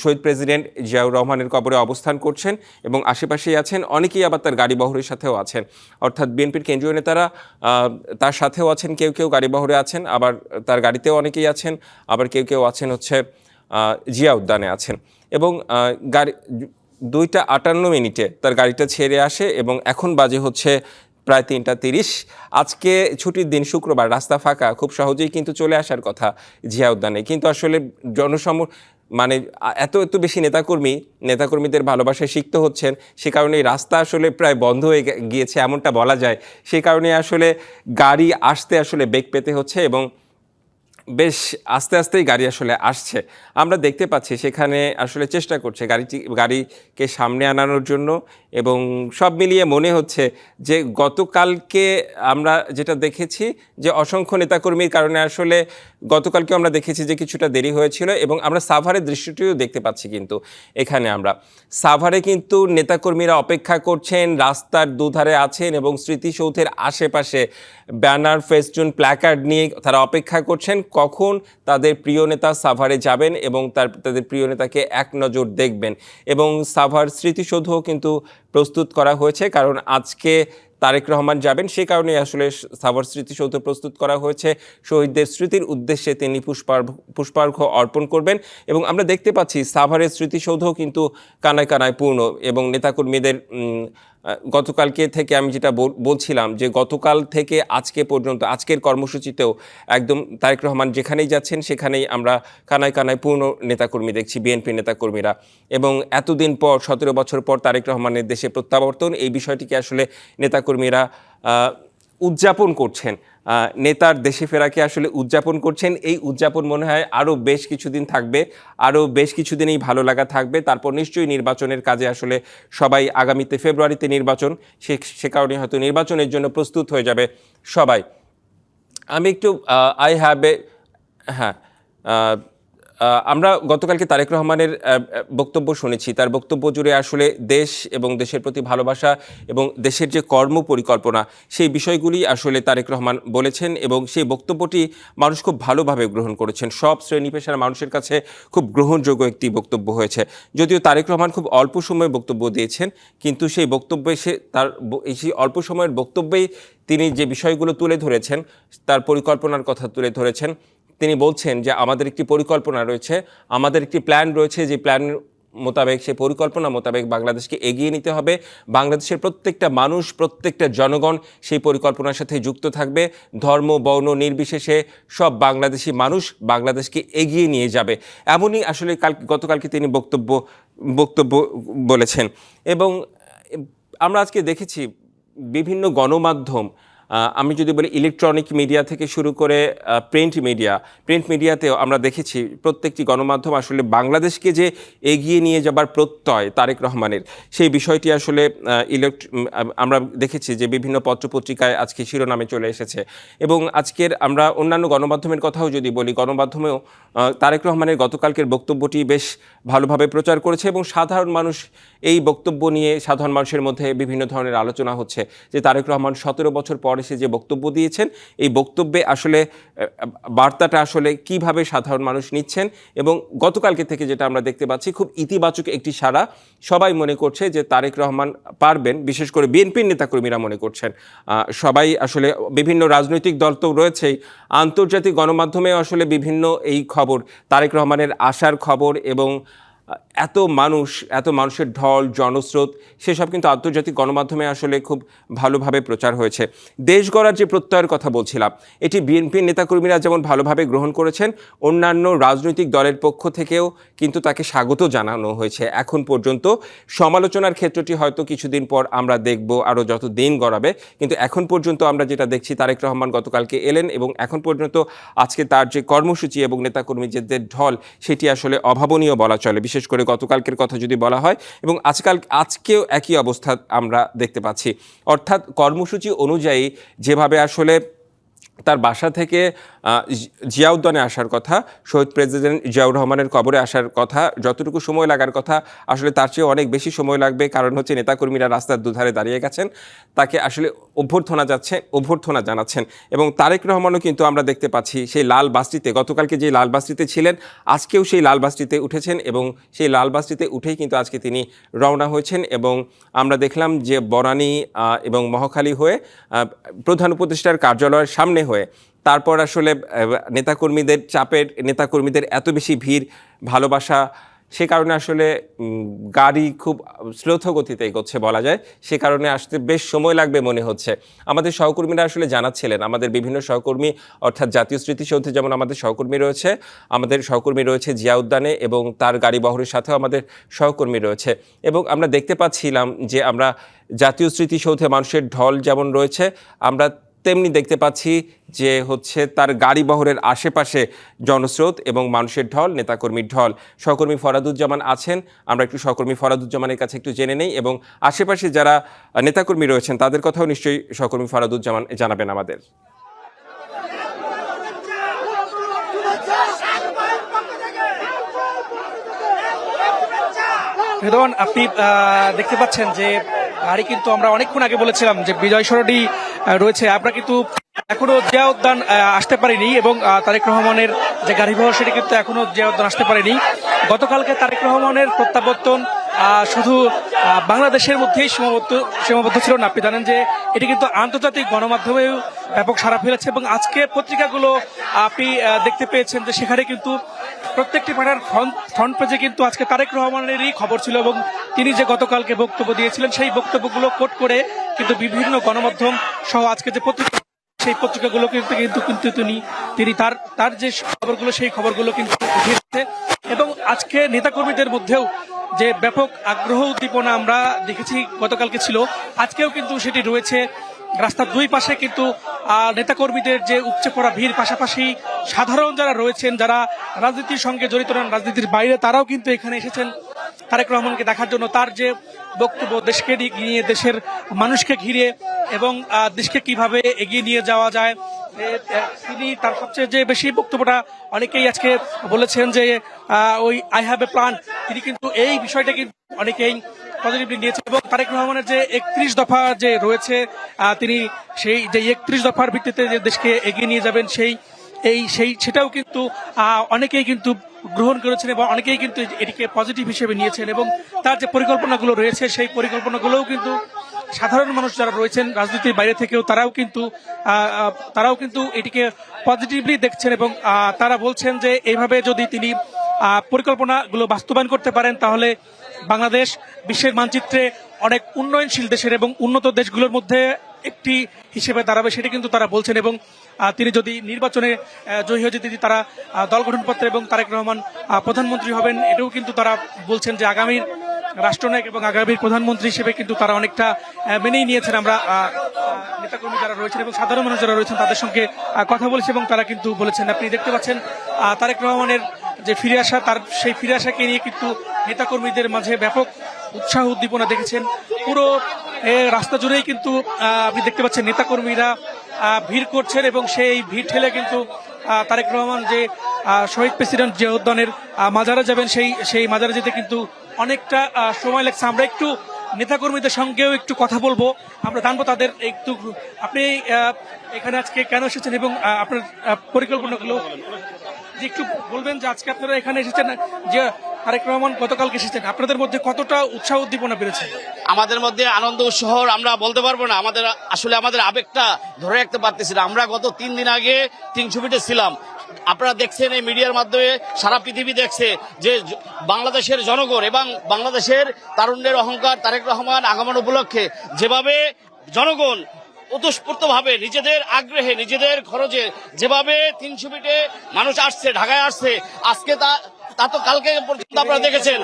শহীদ প্রেসিডেন্ট জিয়াউর রহমানের কবরে অবস্থান করছেন এবং আশেপাশেই আছেন, অনেকেই আবার তার গাড়িবহরের সাথেও আছেন, অর্থাৎ বিএনপির কেন্দ্রীয় নেতারা তার সাথেও আছেন, কেউ গাড়িবহরে আছেন, আবার তার গাড়িতেও অনেকেই আছেন, আবার কেউ আছেন জিয়া উদ্যানে আছেন। এবং গাড়ি 2:58 তার গাড়িটা ছেড়ে আসে, এবং এখন বাজে প্রায় 3:30। আজকে ছুটির দিন, শুক্রবার, রাস্তা ফাঁকা, খুব সহজেই কিন্তু চলে আসার কথা জিয়া উদ্যানে, কিন্তু আসলে মানে এত বেশি নেতাকর্মীদের ভালোবাসায় সিক্ত হচ্ছেন, সে কারণে রাস্তা আসলে প্রায় বন্ধ হয়ে গিয়েছে এমনটা বলা যায়। সে কারণে আসলে গাড়ি আসতে আসলে বেগ পেতে হচ্ছে, এবং বেশ আস্তেই গাড়ি আসলে আসছে। আমরা দেখতে পাচ্ছি সেখানে আসলে চেষ্টা করছে গাড়িকে সামনে আনানোর জন্য, এবং সব মিলিয়ে মনে হচ্ছে যে গতকালকে আমরা যেটা দেখেছি যে অসংখ্য নেতাকর্মীর কারণে আসলে গতকালকে আমরা দেখেছি যে কিছুটা দেরি হয়েছিল, এবং আমরা সাভারের দৃশ্যটিও দেখতে পাচ্ছি। কিন্তু এখানে আমরা সাভারে কিন্তু নেতাকর্মীরা অপেক্ষা করছেন, রাস্তার দুধারে আছেন, এবং স্মৃতিসৌধের আশেপাশে ব্যানার, ফেস্টুন, প্ল্যাকার্ড নিয়ে তারা অপেক্ষা করছেন কখন তাদের প্রিয় নেতা সাভারে যাবেন এবং তাদের প্রিয় নেতাকে এক নজর দেখবেন। এবং সাভার স্মৃতিসৌধও কিন্তু প্রস্তুত করা হয়েছে, কারণ আজকে তারেক রহমান যাবেন, সে কারণে আসলে সাভার স্মৃতিসৌধ প্রস্তুত করা হয়েছে। শহীদদের স্মৃতির উদ্দেশ্যে তিনি পুষ্পার্ঘ্য অর্পণ করবেন, এবং আমরা দেখতে পাচ্ছি সাভারের স্মৃতিসৌধও কিন্তু কানায় পূর্ণ, এবং নেতাকর্মীদের গতকালকে থেকে আমি যেটা বলছিলাম যে গতকাল থেকে আজকে পর্যন্ত আজকের কর্মসূচিতেও একদম তারেক রহমান যেখানেই যাচ্ছেন সেখানেই আমরা কানায় পূর্ণ নেতাকর্মী দেখছি, বিএনপি নেতাকর্মীরা। এবং এতদিন পর, 17 বছর পর তারেক রহমানের দেশে প্রত্যাবর্তন, এই বিষয়টিকে আসলে নেতাকর্মীরা উদযাপন করছেন, নেতার দেশে ফেরাকে আসলে উদযাপন করছেন। এই উদযাপন মনে হয় আরও বেশ কিছুদিন থাকবে, আরও বেশ কিছুদিন এই ভালো লাগা থাকবে। তারপর নিশ্চয়ই নির্বাচনের কাজে আসলে সবাই, আগামীতে ফেব্রুয়ারিতে নির্বাচন, সে কারণে হয়তো নির্বাচনের জন্য প্রস্তুত হয়ে যাবে সবাই। আমি একটু আমরা গতকালকে তারেক রহমানের বক্তব্য শুনেছি। তার বক্তব্য জুড়ে আসলে দেশ এবং দেশের প্রতি ভালোবাসা এবং দেশের যে কর্ম পরিকল্পনা, সেই বিষয়গুলি আসলে তারেক রহমান বলেছেন, এবং সেই বক্তব্যটি মানুষ খুব ভালোভাবে গ্রহণ করেছেন। সব শ্রেণী পেশার মানুষের কাছে খুব গ্রহণযোগ্য একটি বক্তব্য হয়েছে। যদিও তারেক রহমান খুব অল্প সময়ে বক্তব্য দিয়েছেন, কিন্তু সেই বক্তব্যে সেই অল্প সময়ের বক্তব্যেই তিনি যে বিষয়গুলো তুলে ধরেছেন, তার পরিকল্পনার কথা তুলে ধরেছেন। তিনি বলছেন যে আমাদের একটি পরিকল্পনা রয়েছে, আমাদের একটি প্ল্যান রয়েছে, যে প্ল্যান মোতাবেক, সেই পরিকল্পনা মোতাবেক বাংলাদেশকে এগিয়ে নিতে হবে। বাংলাদেশের প্রত্যেকটা মানুষ, প্রত্যেকটা জনগণ সেই পরিকল্পনার সাথে যুক্ত থাকবে। ধর্ম, বর্ণ নির্বিশেষে সব বাংলাদেশি মানুষ বাংলাদেশকে এগিয়ে নিয়ে যাবে, এমনই আসলে গতকালকে তিনি বক্তব্য বলেছেন। এবং আমরা আজকে দেখেছি বিভিন্ন গণমাধ্যম, আমি যদি বলি ইলেকট্রনিক মিডিয়া থেকে শুরু করে প্রিন্ট মিডিয়াতেও আমরা দেখেছি প্রত্যেকটি গণমাধ্যম আসলে বাংলাদেশকে যে এগিয়ে নিয়ে যাবার প্রত্যয় তারেক রহমানের, সেই বিষয়টি আসলে আমরা দেখেছি যে বিভিন্ন পত্রপত্রিকায় আজকে শিরোনামে চলে এসেছে। এবং আজকের আমরা অন্যান্য গণমাধ্যমের কথাও যদি বলি, গণমাধ্যমেও তারেক রহমানের গতকালকের বক্তব্যটি বেশ ভালোভাবে প্রচার করেছে এবং সাধারণ মানুষ এই বক্তব্য নিয়ে সাধারণ মানুষের মধ্যে বিভিন্ন ধরনের আলোচনা হচ্ছে যে তারেক রহমান 17 বছর পর এসে যে বক্তব্য দিয়েছেন, এই বক্তব্যে আসলে বার্তাটা আসলে কিভাবে সাধারণ মানুষ নিচ্ছেন। এবং গতকালকে থেকে যেটা আমরা দেখতে পাচ্ছি, খুব ইতিবাচক একটি সাড়া। সবাই মনে করছে যে তারেক রহমান পারবেন, বিশেষ করে বিএনপির নেতাকর্মীরা মনে করছেন। সবাই আসলে, বিভিন্ন রাজনৈতিক দল তো রয়েছেই, আন্তর্জাতিক গণমাধ্যমেও আসলে বিভিন্ন এই খবর, তারেক রহমানের আসার খবর এবং এত মানুষের ঢল, জনস্রোত, সেসব কিন্তু আন্তর্জাতিক গণমাধ্যমে আসলে খুব ভালোভাবে প্রচার হয়েছে। দেশ গড়ার যে প্রত্যয়ের কথা বলছিলাম, এটি বিএনপির নেতাকর্মীরা যেমন ভালোভাবে গ্রহণ করেছেন, অন্যান্য রাজনৈতিক দলের পক্ষ থেকেও কিন্তু তাকে স্বাগত জানানো হয়েছে। এখন পর্যন্ত সমালোচনার ক্ষেত্রটি হয়তো কিছুদিন পর আমরা দেখব, আরও যত দিন গড়াবে, কিন্তু এখন পর্যন্ত আমরা যেটা দেখছি, তারেক রহমান গতকালকে এলেন এবং এখন পর্যন্ত আজকে তার যে কর্মসূচি এবং নেতাকর্মীদের ঢল, সেটি আসলে অভাবনীয় বলা চলে। বিশেষ করে গতকালকের কথা যদি বলা হয়, এবং আজকেও একই অবস্থা আমরা দেখতে পাচ্ছি। অর্থাৎ কর্মসূচি অনুযায়ী যেভাবে আসলে তার বাসা থেকে জিয়া উদ্যানে আসার কথা, শহীদ প্রেসিডেন্ট জিয়াউর রহমানের কবরে আসার কথা, যতটুকু সময় লাগার কথা আসলে তার চেয়ে অনেক বেশি সময় লাগবে, কারণ হচ্ছে নেতাকর্মীরা রাস্তার দুধারে দাঁড়িয়ে গেছেন, তাকে আসলে অভ্যর্থনা জানাচ্ছেন। এবং তারেক রহমানও কিন্তু আমরা দেখতে পাচ্ছি সেই লাল বাসটিতে, গতকালকে যে লাল বাসটিতে ছিলেন, আজকেও সেই লাল বাসটিতে উঠেছেন এবং সেই লাল বাসটিতে উঠেই কিন্তু আজকে তিনি রওনা হয়েছেন। এবং আমরা দেখলাম যে বনানী এবং মহাখালী হয়ে প্রধান উপদেষ্টার কার্যালয়ের সামনে হয়ে, তারপর আসলে নেতাকর্মীদের এত বেশি ভিড়, ভালোবাসা, সে কারণে আসলে গাড়ি খুব শ্লথ গতিতে এগোচ্ছে বলা যায়, সে কারণে আসতে বেশ সময় লাগবে মনে হচ্ছে। আমাদের সহকর্মীরা আসলে জানাচ্ছিলেন, আমাদের বিভিন্ন সহকর্মী, অর্থাৎ জাতীয় স্মৃতিসৌধে যেমন আমাদের সহকর্মী রয়েছে জিয়া উদ্যানে, এবং তার গাড়ি বহরের সাথেও আমাদের সহকর্মী রয়েছে। এবং আমরা দেখতে পাচ্ছিলাম যে আমরা জাতীয় স্মৃতিসৌধে মানুষের ঢল যেমন রয়েছে, আমরা তেমনি দেখতে পাচ্ছি যে হচ্ছে তার গাড়ি বহরের আশেপাশে জনস্রোত এবং মানুষের ঢল, নেতাকর্মীর ঢল। সহকর্মী ফরাদুজ্জামান আছেন, আমরা একটু সহকর্মী ফরাদুজ্জামানের কাছে একটু জেনে নেই, এবং আশেপাশে যারা নেতাকর্মী রয়েছেন তাদের কথাও নিশ্চয়ই সহকর্মী ফরাদুজ্জামান জানাবেন আমাদের। রেদওয়ান, আপনি দেখতে পাচ্ছেন যে গাড়ি কিন্তু, আমরা অনেকক্ষণ আগে বলেছিলাম যে বিজয় সরণি রয়েছে, আমরা কিন্তু এখনো জিয়া উদ্যান আসতে পারিনি, এবং তারেক রহমানের যে গাড়ি বহর সেটি কিন্তু এখনো জিয়া উদ্যান আসতে পারেনি। গতকালকে তারেক রহমানের প্রত্যাবর্তন শুধু বাংলাদেশের মধ্যেই সীমাবদ্ধ ছিল না। আপনি জানেন যে এটি কিন্তু আন্তর্জাতিক গণমাধ্যমেও ব্যাপক সাড়া ফেলেছে, এবং আজকে পত্রিকাগুলো আপনি দেখতে পেয়েছেন যে সেখানে কিন্তু প্রত্যেকটি পাড়ার ফ্রন্ট পেজে কিন্তু আজকে তারেক রহমানেরই খবর ছিল, এবং তিনি যে গতকালকে বক্তব্য দিয়েছিলেন সেই বক্তব্যগুলো কোট করে কিন্তু বিভিন্ন গণমাধ্যম সহ আজকে যে পত্রিকা, সেই পত্রিকাগুলো কিন্তু তিনি তার যে খবরগুলো, সেই খবরগুলো কিন্তু উঠিয়েছে। এবং আজকে নেতাকর্মীদের মধ্যেও যে ব্যাপক আগ্রহ উদ্দীপনা আমরা দেখেছি গতকালকে ছিল, আজকেও কিন্তু সেটি রয়েছে। রাস্তার দুই পাশে কিন্তু নেতাকর্মীদের যে উপচে পড়া ভিড়, পাশাপাশি সাধারণ যারা রয়েছেন, যারা রাজনীতির সঙ্গে জড়িত নন, রাজনীতির বাইরে, তারাও কিন্তু এখানে এসেছেন তারেক রহমানকে দেখার জন্য। তার যে বক্তব্য, দেশকে নিয়ে, দেশের মানুষকে ঘিরে, এবং দেশকে কিভাবে এগিয়ে নিয়ে যাওয়া যায়, তিনি তার সবচেয়ে যে বেশি বক্তব্যটা অনেকেই আজকে বলেছেন যে ওই আই হ্যাভ এ প্ল্যান, তিনি কিন্তু এই বিষয়টা কিন্তু অনেকেই পজিটিভলি নিয়েছেন। এবং তারেক রহমানের যে 31 দফা যে রয়েছে, তিনি সেই যে 31 দফার ভিত্তিতে যে দেশকে এগিয়ে নিয়ে যাবেন, সেটাও কিন্তু অনেকেই কিন্তু গ্রহণ করেছেন, এবং অনেকেই কিন্তু এটিকে পজিটিভ হিসেবে নিয়েছেন। এবং তার যে পরিকল্পনাগুলো রয়েছে, সেই পরিকল্পনাগুলোও কিন্তু সাধারণ মানুষ যারা রয়েছেন রাজনীতির বাইরে থেকেও, তারাও কিন্তু এটিকে পজিটিভলি দেখছেন, এবং তারা বলছেন যে এইভাবে যদি তিনি পরিকল্পনাগুলো বাস্তবায়ন করতে পারেন, তাহলে বাংলাদেশ বিশ্বের মানচিত্রে অনেক উন্নয়নশীল দেশের এবং উন্নত দেশগুলোর মধ্যে একটি হিসেবে দাঁড়াবে, সেটা কিন্তু তারা বলছেন। এবং তিনি যদি নির্বাচনে জয়ী হয়ে যদি তারা দল গঠনপত্র এবং তারেক রহমান প্রধানমন্ত্রী হবেন, এটাও কিন্তু তারা বলছেন যে রাষ্ট্রনায়ক এবং আগামীর প্রধানমন্ত্রী হিসেবে কিন্তু তারা অনেকটা মেনেই নিয়েছেন। আমরা নেতাকর্মী যারা রয়েছেন এবং সাধারণ মানুষ যারা রয়েছেন তাদের সঙ্গে কথা বলেছি এবং তারা কিন্তু বলেছেন, আপনি দেখতে পাচ্ছেন তারেক রহমানের যে ফিরে আসা, তার সেই ফিরে আসাকে নিয়ে কিন্তু নেতাকর্মীদের মাঝে ব্যাপক উৎসাহ উদ্দীপনা দেখেছেন। পুরো রাস্তা জুড়েই কিন্তু আপনি দেখতে পাচ্ছেন নেতাকর্মীরা ভিড় করছেন এবং সেই ভিড় ঠেলে কিন্তু তারেক রহমান যে শহীদ প্রেসিডেন্ট জিয়া উদ্যানের মাজারে যাবেন, সেই মাজারে যেতে কিন্তু অনেকটা সময় লাগছে। আমরা একটু নেতাকর্মীদের সঙ্গেও একটু কথা বলবো, আমরা জানবো তাদের একটু, আপনি এখানে আজকে কেন এসেছেন এবং আপনার পরিকল্পনাগুলো যে একটু বলবেন, যে আজকে আপনারা এখানে এসেছেন, যে তারেক রহমান গতকালকে এসেছেন, আপনাদের মধ্যে কতটা উৎসাহ উদ্দীপনা বেড়েছে? আমাদের মধ্যে আনন্দ উৎসাহ আমরা বলতে পারবো না, আমাদের আবেগটা ধরে রাখতে পারতেছি না। আমরা গত 3 দিন আগে 300 ফিটে ছিলাম। আপনারা দেখছেন এই মিডিয়ার মাধ্যমে সারা পৃথিবী দেখছে যে বাংলাদেশের জনগণ এবং বাংলাদেশের তারুণ্যের অহংকার তারেক রহমান আগমন উপলক্ষে যেভাবে জনগণ ওতপ্রোতভাবে নিজেদের আগ্রহে নিজেদের খরচে যেভাবে 300 ফিটে মানুষ আসছে, ঢাকায় আসছে, আজকে তা তো কালকে পর্যন্ত আপনারা দেখেছেন।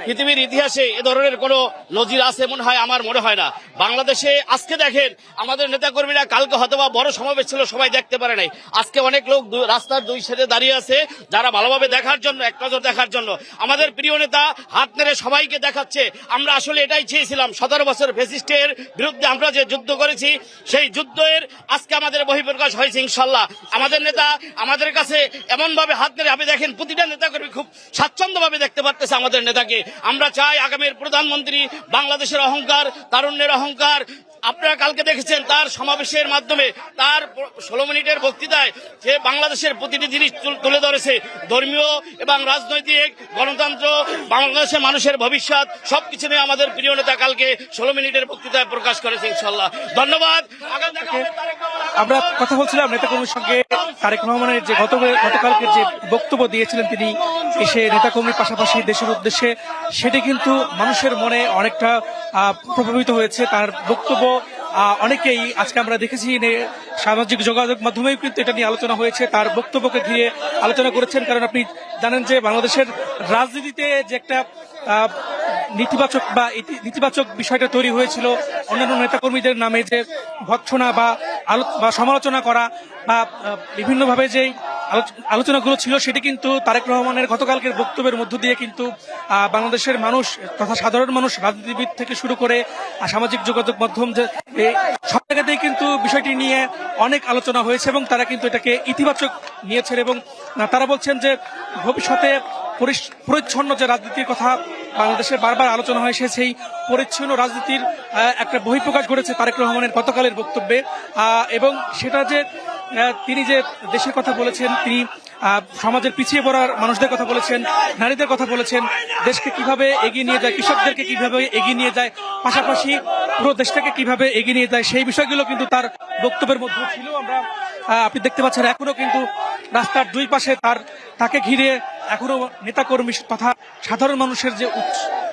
পৃথিবীর ইতিহাসে এ ধরনের কোন নজির আছে মনে হয়, আমার মনে হয় না। বাংলাদেশে আজকে দেখেন আমাদের নেতাকর্মীরা কালকে হয়তোবা বড় সমাবেশ ছিল, সবাই দেখতে পারে নাই। আজকে অনেক লোক রাস্তার 2 সাইডে দাঁড়িয়ে আছে যারা ভালোভাবে দেখার জন্য, এক নজর দেখার জন্য। আমাদের প্রিয় নেতা হাত নেড়ে সবাইকে দেখাচ্ছে। আমরা আসলে এটাই চেয়েছিলাম, 17 বছর ফ্যাসিস্টের বিরুদ্ধে আমরা যে যুদ্ধ করেছি, সেই যুদ্ধের আজকে আমাদের বহিঃপ্রকাশ হয়েছে ইনশাল্লাহ। আমাদের নেতা আমাদের কাছে এমন ভাবে হাত নেড়ে, আপনি দেখেন প্রতিটা নেতাকর্মী খুব স্বাচ্ছন্দ্যভাবে দেখতে পারতেছে আমাদের নেতাকে। আমরা চাই আগামীর প্রধানমন্ত্রী, বাংলাদেশের অহংকার, তারুণ্যের অহংকার। আপনারা কালকে দেখেছেন তার সমাবেশের মাধ্যমে, তার 16 মিনিটের বক্তৃতায় যে বাংলাদেশের প্রতিটি জিনিস তুলে ধরেছে, ধর্মীয় এবং রাজনৈতিক, গণতন্ত্র, বাংলাদেশের মানুষের ভবিষ্যৎ সবকিছু নিয়ে আমাদের প্রিয় নেতা কালকে 16 মিনিটের বক্তৃতায় প্রকাশ করেছে ইনশাল্লাহ। ধন্যবাদ। আমরা কথা বলছিলাম নেতাকর্মীর সঙ্গে। তারেক রহমানের যে গতকালকের যে বক্তব্য দিয়েছিলেন তিনি এসে নেতাকর্মীর পাশাপাশি দেশের উদ্দেশ্যে, সেটি কিন্তু মানুষের মনে অনেকটা প্রভাবিত হয়েছে। তার বক্তব্য অনেকেই আজকে আমরা দেখেছি সামাজিক যোগাযোগ মাধ্যমেও কিন্তু এটা নিয়ে আলোচনা হয়েছে, তার বক্তব্যকে ঘিরে আলোচনা করেছেন। কারণ আপনি জানেন যে বাংলাদেশের রাজনীতিতে যে একটা নেতিবাচক বিষয়টা তৈরি হয়েছিল, অন্যান্য নেতাকর্মীদের নামে যে ভৎসনা বা সমালোচনা করা বা বিভিন্নভাবে যে আলোচনাগুলো ছিল, সেটি কিন্তু তারেক রহমানের গতকালকের বক্তব্যের মধ্য দিয়ে কিন্তু বাংলাদেশের মানুষ তথা সাধারণ মানুষ, রাজনীতিবিদ থেকে শুরু করে সামাজিক যোগাযোগ মাধ্যম, যে সব জায়গাতেই কিন্তু বিষয়টি নিয়ে অনেক আলোচনা হয়েছে এবং তারা কিন্তু এটাকে ইতিবাচক নিয়েছেন। এবং তারা বলছেন যে ভবিষ্যতে পরিচ্ছন্ন যে রাজনীতির কথা বাংলাদেশে বারবার আলোচনা হয়, সেই পরিচ্ছন্ন রাজনীতির একটা বহিঃপ্রকাশ ঘটেছে তারেক রহমানের গতকালের বক্তব্যে। এবং সেটা যে তিনি যে দেশের কথা বলেছেন, তিনি সমাজের পিছিয়ে পড়ার মানুষদের কথা বলেছেন, নারীদের কথা বলেছেন, দেশকে কিভাবে এগিয়ে নিয়ে যায়, কৃষকদেরকে কিভাবে এগিয়ে নিয়ে যায়, পাশাপাশি পুরো দেশটাকে কিভাবে এগিয়ে নিয়ে যায়, সেই বিষয়গুলো কিন্তু তার বক্তব্যের মধ্যে ছিল। আমরা আপনি দেখতে পাচ্ছেন এখনো কিন্তু রাস্তার 2 পাশে তাকে ঘিরে এখনো নেতাকর্মী তথা সাধারণ মানুষের যে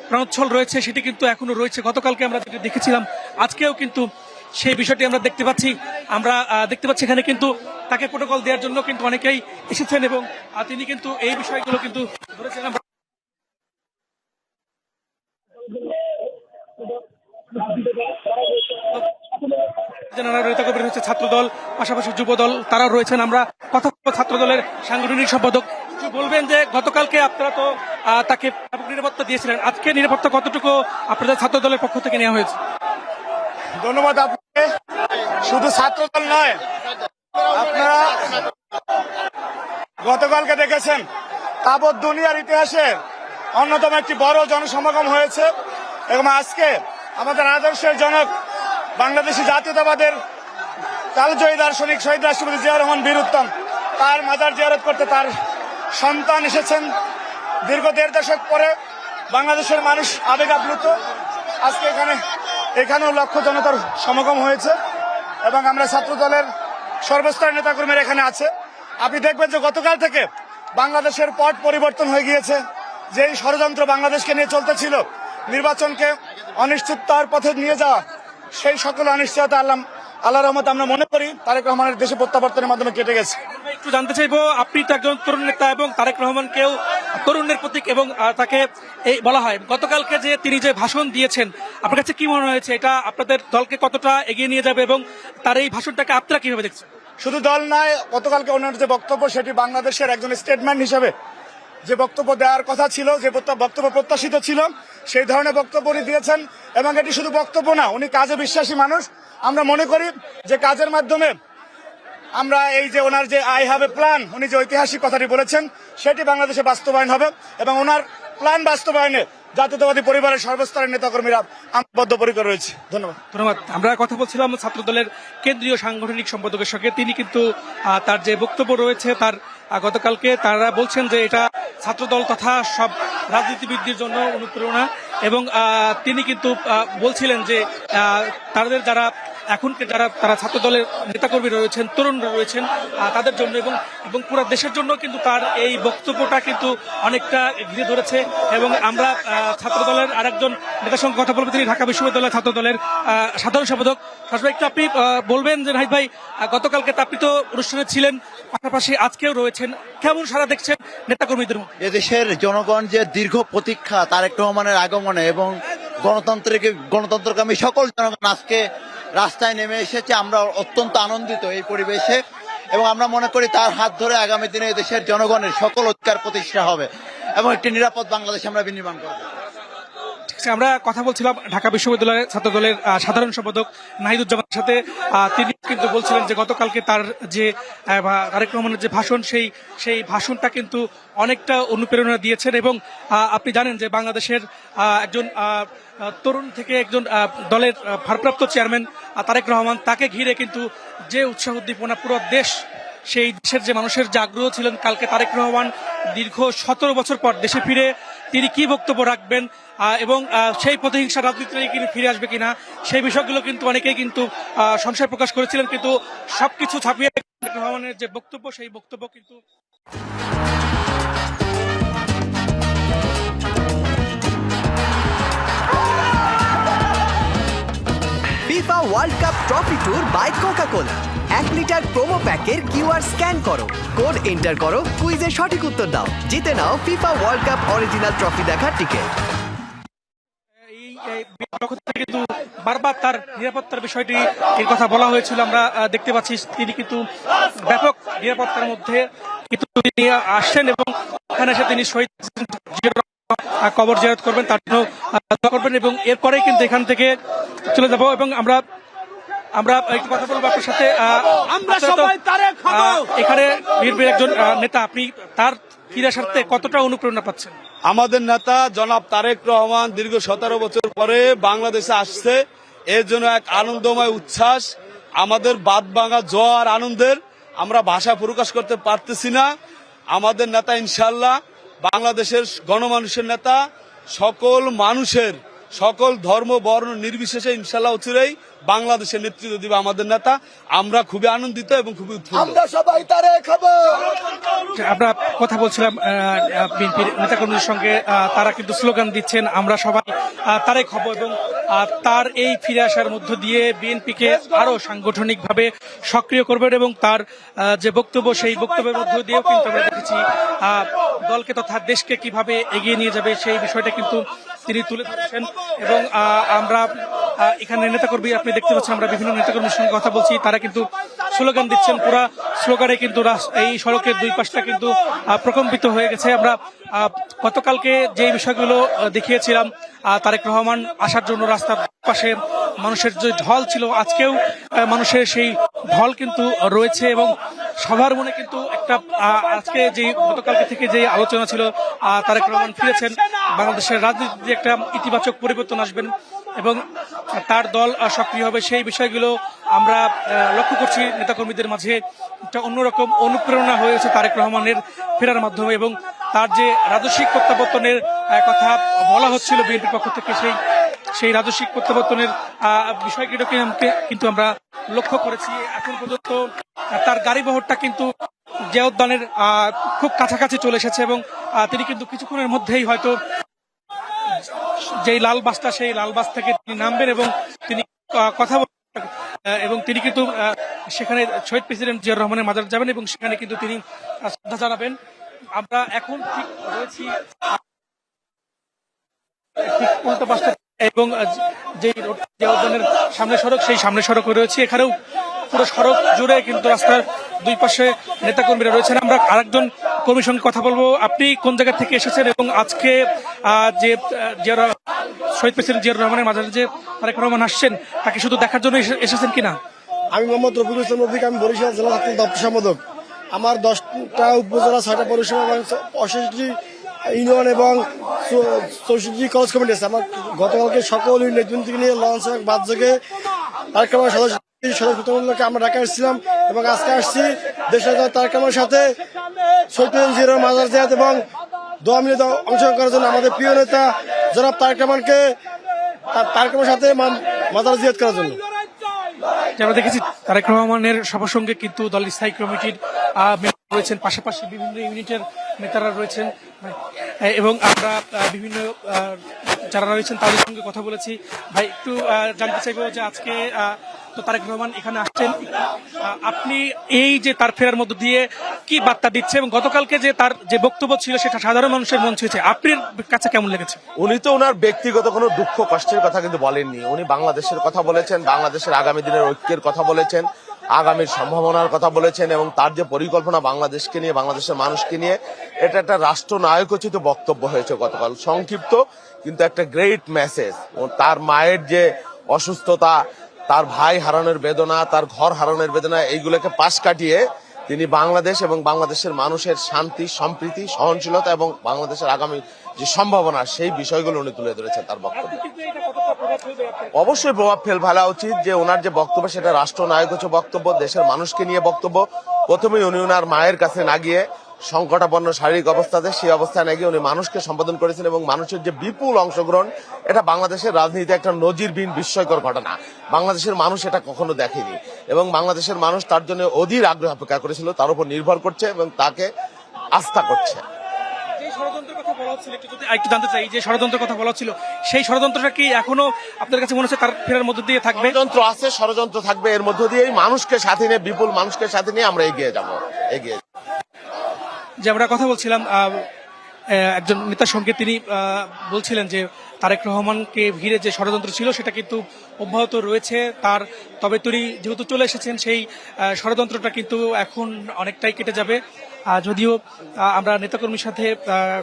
প্রাণোচ্ছল রয়েছে, সেটি কিন্তু এখনো রয়েছে। গতকালকে আমরা যেটা দেখেছিলাম, আজকেও কিন্তু সেই বিষয়টি আমরা দেখতে পাচ্ছি। আমরা দেখতে পাচ্ছি এখানে কিন্তু তাকে প্রোটোকল দেওয়ার জন্য কিন্তু অনেকেই এসেছেন এবং তিনি কিন্তু এই বিষয়গুলো কিন্তু ধরেছেন। নেতাকর্মী রয়েছে ছাত্রদল, পাশাপাশি যুবদল, তারাও রয়েছেন। আমরা কথা বলবো ছাত্রদলের সাংগঠনিক সম্পাদক। বলবেন যে গতকালকে আপনারা তো তাকে নিরাপত্তা দিয়েছিলেন, আজকে নিরাপত্তা কতটুকু আপনাদের ছাত্রদলের পক্ষ থেকে নেওয়া হয়েছে? ধন্যবাদ আপনাকে। শুধু ছাত্রদল নয়, আপনারা গতকালকে দেখেছেন তাবৎ দুনিয়ার ইতিহাসে অন্যতম একটি বড় জনসমাগম হয়েছে এবং আজকে আমাদের আদর্শের জনক বাংলাদেশি জাতীয়তাবাদের কালজয়ী দার্শনিক শহীদ রাষ্ট্রপতি জিয়া রহমান বীর উত্তম, তার মাজার জিয়ারত করতে তার সন্তান এসেছেন। দীর্ঘ 1.5 দশক পরে বাংলাদেশের মানুষ আবেগ আপ্লুত। আজকে এখানেও লক্ষ জনতার সমাগম হয়েছে এবং আমরা ছাত্রদলের সর্বস্তরের নেতাকর্মীরা এখানে আছে। আপনি দেখবেন যে গতকাল থেকে বাংলাদেশের পট পরিবর্তন হয়ে গিয়েছে। যেই ষড়যন্ত্র বাংলাদেশকে নিয়ে চলতেছিল, নির্বাচনকে অনিশ্চিততার পথে নিয়ে যাওয়া, সেই সকল অনিশ্চয়তা আল্লাহ রহমত আমরা মনে করি তারেক রহমানের দেশে প্রত্যাবর্তনের মাধ্যমে কেটে গেছে। একটু জানতে চাইবো, আপনি তো একজন তরুণ নেতা এবং তারেক রহমানকেও তরুণের প্রতীক এবং তাকে এই বলা হয়। গতকালকে যে তিনি যে ভাষণ দিয়েছেন, আপনার কাছে কি মনে হয়েছে, এটা আপনাদের দলকে কতটা এগিয়ে নিয়ে যাবে এবং তার এই ভাষণটাকে আপনারা কিভাবে দেখছেন? শুধু দল নয়, গতকালকে ওনার যে বক্তব্য সেটি বাংলাদেশের একজন স্টেটমেন্ট হিসেবে যে বক্তব্য দেওয়ার কথা ছিল, যে বক্তব্য প্রত্যাশিত ছিল, সেই ধরনের বক্তব্য উনি দিয়েছেন। এবং এটি শুধু বক্তব্য না, উনি কাজে বিশ্বাসী মানুষ। আমরা মনে করি যে কাজের মাধ্যমে আমরা এই যে ওনার যে আই হ্যাভ এ প্ল্যান, উনি যে ঐতিহাসিক কথাটি বলেছেন সেটি বাংলাদেশে বাস্তবায়ন হবে এবং ওনার প্ল্যান বাস্তবায়নে জাতীয়তাবাদী পরিবারের সর্বস্তরের নেতাকর্মীরা বদ্ধপরিকর রয়েছে। ধন্যবাদ। ধন্যবাদ। আমরা কথা বলছিলাম ছাত্র দলের কেন্দ্রীয় সাংগঠনিক সম্পাদকের সঙ্গে। তিনি কিন্তু তার যে বক্তব্য রয়েছে তার গতকালকে তারা বলছেন যে এটা ছাত্রদল তথা সব রাজনীতিবিদদের জন্য অনুপ্রেরণা এবং তিনি কিন্তু বলছিলেন যে তাদের যারা এখনকার যারা তারা ছাত্র দলের নেতাকর্মী রয়েছেন, তরুণরা রয়েছেন, তাদের জন্য এবং পুরো দেশের জন্য কিন্তু তার এই বক্তব্যটা কিন্তু অনেকটা ঘিরে ধরেছে। এবং আমরা ছাত্র দলের আরেকজন নেতার সঙ্গে কথা বলবো, তিনি ঢাকা বিশ্ববিদ্যালয়ের ছাত্র দলের সাধারণ সম্পাদক। আসলে একটু আপনি বলবেন যে নাহিদ ভাই, গতকালকে তো আপনি তো অনুষ্ঠানে ছিলেন, পাশাপাশি আজকেও রয়েছেন, কেমন সারা দেখছেন নেতাকর্মীদের মধ্যে? এদেশের জনগণ যে দীর্ঘ প্রতীক্ষা তারেক রহমানের আগমনে এবং গণতন্ত্রকামী সকল জনগণ আজকে রাস্তায় নেমে এসেছে। আমরা অত্যন্ত আনন্দিত এই পরিবেশে এবং আমরা মনে করি তার হাত ধরে আগামী দিনে দেশের জনগণের সকল অধিকার প্রতিষ্ঠা হবে এবং একটি নিরাপদ বাংলাদেশ আমরা বিনির্মাণ করব। আমরা কথা বলছিলাম ঢাকা বিশ্ববিদ্যালয়ের ছাত্র দলের সাধারণ সম্পাদক নাহিদুজ্জামানের সাথে। তিনি কিন্তু বলছিলেন যে গতকালকে তার যে তারেক রহমানের যে ভাষণ, সেই ভাষণটা কিন্তু অনেকটা অনুপ্রেরণা দিয়েছেন। এবং আপনি জানেন যে বাংলাদেশের একজন তরুণ থেকে একজন দলের ভারপ্রাপ্ত চেয়ারম্যান তারেক রহমান, তাকে ঘিরে কিন্তু যে উৎসাহ উদ্দীপনা পুরো দেশ, সেই দেশের যে মানুষের যে আগ্রহ ছিলেন, কালকে তারেক রহমান দীর্ঘ 17 বছর পর দেশে ফিরে তিনি কি বক্তব্য রাখবেন এবং সেই প্রতিহিংসা রাজনীতিতে কি ফিরে আসবে কিনা, সেই বিষয়গুলো কিন্তু অনেকেই কিন্তু সংশয় প্রকাশ করেছিলেন। কিন্তু সবকিছু ছাপিয়ে তারেক রহমানের যে বক্তব্য, সেই বক্তব্য কিন্তু FIFA world cup trophy tour by Coca-Cola. 1 litre promo প্যাকের কিউআর স্ক্যান করো, কোড এন্টার করো, কুইজে সঠিক উত্তর দাও, জিতে নাও FIFA world cup original trophy দেখার টিকিট। কিন্তু বারবার তার নিরাপত্তার বিষয়টি এর কথা বলা হয়েছিল। আমরা দেখতে পাচ্ছি তিনি কিন্তু ব্যাপক নিরাপত্তার মধ্যে কিন্তু তিনি আসছেন এবং এখানে এসে তিনি শহীদ কবর জিয়ারত করবেন, তার জন্য দোয়া করবেন এবং এরপরেই কিন্তু এখান থেকে চলে যাব। এবং আমরা একটু কথা বলবো আপনার সাথে। এখানে বিএনপির একজন নেতা, আপনি তার ফিরে আসাতে কতটা অনুপ্রেরণা পাচ্ছেন? আমাদের নেতা জনাব তারেক রহমান দীর্ঘ 17 বছর পরে বাংলাদেশে আসছে, এর জন্য এক আনন্দময় উচ্ছ্বাস, আমাদের বাদ ভাঙা জোয়ার আনন্দের আমরা ভাষা প্রকাশ করতে পারতেছি না। আমাদের নেতা ইনশাল্লাহ বাংলাদেশের গণমানুষের নেতা, সকল মানুষের সকল ধর্ম বর্ণ নির্বিশেষে ইনশাল্লাহ অচিরেই বাংলাদেশের নেতৃত্ব দিবে আমাদের নেতা। আমরা খুবই আনন্দিত এবং খুবই উৎফুল্ল। আমরা সবাই তারেক হব। আমরা কথা বলছিলাম বিএনপির নেতাকর্মীদের সঙ্গে, তারা কিন্তু স্লোগান দিচ্ছেন আমরা সবাই তারেক হব এবং তার এই ফিরে আসার মধ্য দিয়ে বিএনপিকে আরো সাংগঠনিকভাবে সক্রিয় করবেন এবং তার যে বক্তব্য, সেই বক্তব্যের মধ্য দিয়েও কিন্তু আমরা দেখেছি দলকে তথা দেশকে কিভাবে এগিয়ে নিয়ে যাবে সেই বিষয়টা কিন্তু তিনি তুলে ধরছেন। এবং আমরা এখানে নেতাকর্মী, আপনি দেখতে পাচ্ছেন আমরা বিভিন্ন নেতাকর্মীর সঙ্গে কথা বলছি, তারা কিন্তু স্লোগান দিচ্ছেন। পুরা স্লোগানে কিন্তু এই সড়কের দুই পাশটা কিন্তু প্রকম্পিত হয়ে গেছে। আমরা গতকালকে যে বিষয়গুলো দেখিয়েছিলাম, তারেক রহমান আসার জন্য রাস্তার পাশে মানুষের যে ঢল ছিল, আজকেও মানুষের সেই ঢল কিন্তু রয়েছে এবং সবার মনে কিন্তু একটা আজকে যে গতকালকে থেকে যে আলোচনা ছিল, তারেক রহমান ফিরেছেন, বাংলাদেশের রাজনীতিতে একটা ইতিবাচক পরিবর্তন আসবেন এবং তার দল সক্রিয় হবে, সেই বিষয়গুলো আমরা লক্ষ্য করছি নেতাকর্মীদের মাঝে। একটা অন্যরকম অনুপ্রেরণা হয়েছে তারেক রহমানের ফেরার মাধ্যমে এবং তার যে রাজস্বিক প্রত্যাবর্তনের কথা বলা হচ্ছিল বিএনপির পক্ষ থেকে, সেই রাজস্বিক প্রত্যাবর্তনের বিষয়গুলোকে কিন্তু আমরা লক্ষ্য করেছি। এখন পর্যন্ত তার গাড়িবহরটা কিন্তু জিয়া উদ্যানের খুব কাছাকাছি চলে এসেছে এবং তিনি কিন্তু কিছুক্ষণের মধ্যেই হয়তো যেই লাল বাসটা, সেই লাল বাস থেকে তিনি নামবেন এবং তিনি কথা বলবেন এবং তিনি কিন্তু সেখানে শহীদ প্রেসিডেন্ট জিয়াউর রহমানের মাজার যাবেন এবং সেখানে কিন্তু তিনি শ্রদ্ধা জানাবেন আমরা এখন ঠিক রয়েছি ঠিক উল্টো পাশে এবং যে উদ্যানের সামনে সড়ক, সেই সামনে সড়কে রয়েছে। এখানেও পুরো সড়ক জুড়ে কিন্তু রাস্তার দুই পাশে নেতাকর্মীরা রয়েছেন। আমরা আরেকজন কর্মীর সঙ্গে কথা বলবো। আপনি কোন জায়গা থেকে এসেছেন এবং আজকে যে শহীদ প্রেসিডেন্ট জিয়াউর রহমানের মাঝে যে তারেক রহমান আসছেন, তাকে শুধু দেখার জন্য এসেছেন কিনা? আমি মোহাম্মদ রফিকুল ইসলাম রফিক, আমি বরিশাল জেলা ছাত্র দপ্তর সম্পাদক। আমার 10টা উপজেলা, 6টা পৌরসভা এবং 68টি ইউনিয়ন এবং 64টি কলেজ কমিটি আছে। আমার গতকালকে সকল নেতৃত্ব থেকে নিয়ে লঞ্চ এবং বাদ যোগে তারেক রহমান সদস্যকে আমরা ঢাকা এসেছিলাম এবং আজকে আসছি দেশের তারেক রহমানের সাথে শহীদ জিয়াউর মাজার জিয়ারত এবং দোয়া মিলে অংশগ্রহণ করার জন্য আমাদের প্রিয় নেতা জনাব তারেক রহমানের সাথে মাজার জিয়ারত করার জন্য। আমরা দেখেছি তারেক রহমানের সবার সঙ্গে কিন্তু দলের স্থায়ী কমিটির রয়েছেন, পাশাপাশি বিভিন্ন ইউনিটের নেতারা রয়েছেন এবং আমরা বিভিন্ন যারা রয়েছেন তাদের সঙ্গে কথা বলেছি। ভাই, একটু জানতে চাইবো যে আজকে তো তারেক রহমান এখানে আসছেন, আপনি এই যে তার ফেরার মধ্য দিয়ে কি বার্তা দিচ্ছে এবং গতকালকে যে তার যে বক্তব্য ছিল সেটা সাধারণ মানুষের মন ছুঁয়েছে, আপনার কাছে কেমন লেগেছে? উনি তো ওনার ব্যক্তিগত কোনো দুঃখ কষ্টের কথা কিন্তু বলেননি। উনি বাংলাদেশের কথা বলেছেন, বাংলাদেশের আগামী দিনের ঐক্যের কথা বলেছেন, আগামীর সম্ভাবনার কথা বলেছেন এবং তার যে পরিকল্পনা বাংলাদেশকে নিয়ে, বাংলাদেশের মানুষকে নিয়ে, এটা একটা রাষ্ট্রনায়কোচিত বক্তব্য হয়েছে গতকাল। সংক্ষিপ্ত কিন্তু একটা গ্রেট মেসেজ। তার মায়ের যে অসুস্থতা, তার ভাই হারানোর বেদনা, তার ঘর হারানোর বেদনা, এইগুলোকে পাশ কাটিয়ে তিনি বাংলাদেশ এবং বাংলাদেশের মানুষের শান্তি, সম্প্রীতি, সহনশীলতা এবং বাংলাদেশের আগামী যে সম্ভাবনা, সেই বিষয়গুলো উনি তুলে ধরেছেন তার বক্তব্যে। অবশ্যই প্রভাব ফেলা উচিত যে ওনার যে বক্তব্য সেটা রাষ্ট্রনায়ক বক্তব্য, দেশের মানুষকে নিয়ে বক্তব্য। প্রথমেই উনি ওনার মায়ের কাছে না গিয়ে সংকটাপন্ন শারীরিক অবস্থাতে, সেই অবস্থায় না গিয়ে উনি মানুষকে সম্বোধন করেছেন এবং মানুষের যে বিপুল অংশগ্রহণ, এটা বাংলাদেশের রাজনীতিতে একটা নজিরবিহীন বিস্ময়কর ঘটনা। বাংলাদেশের মানুষ এটা কখনো দেখেনি এবং বাংলাদেশের মানুষ তার জন্য অধীর আগ্রহ অপেক্ষা করেছিল, তার উপর নির্ভর করছে এবং তাকে আস্থা করছে। একটু জানতে চাই, যে ষড়যন্ত্রের কথা বলা ছিল, সেই ষড়যন্ত্রটা কি এখনো আপনার কাছে মনে হচ্ছে তার ফেরার মধ্যে দিয়ে থাকবে? ষড়যন্ত্র আছে, ষড়যন্ত্র থাকবে। এর মধ্য দিয়েই মানুষকে সাথে নিয়ে, বিপুল মানুষকে সাথে নিয়ে আমরা এগিয়ে যাব। যে আমরা কথা বলছিলাম একজন নেতার সঙ্গে, তিনি বলছিলেন যে তারেক রহমানকে ঘিরে যে ষড়যন্ত্র ছিল সেটা কিন্তু অব্যাহত রয়েছে তার, তবে তিনি যেহেতু চলে এসেছেন সেই ষড়যন্ত্রটা কিন্তু এখন অনেকটাই কেটে যাবে। যদিও আমরা নেতাকর্মীর সাথে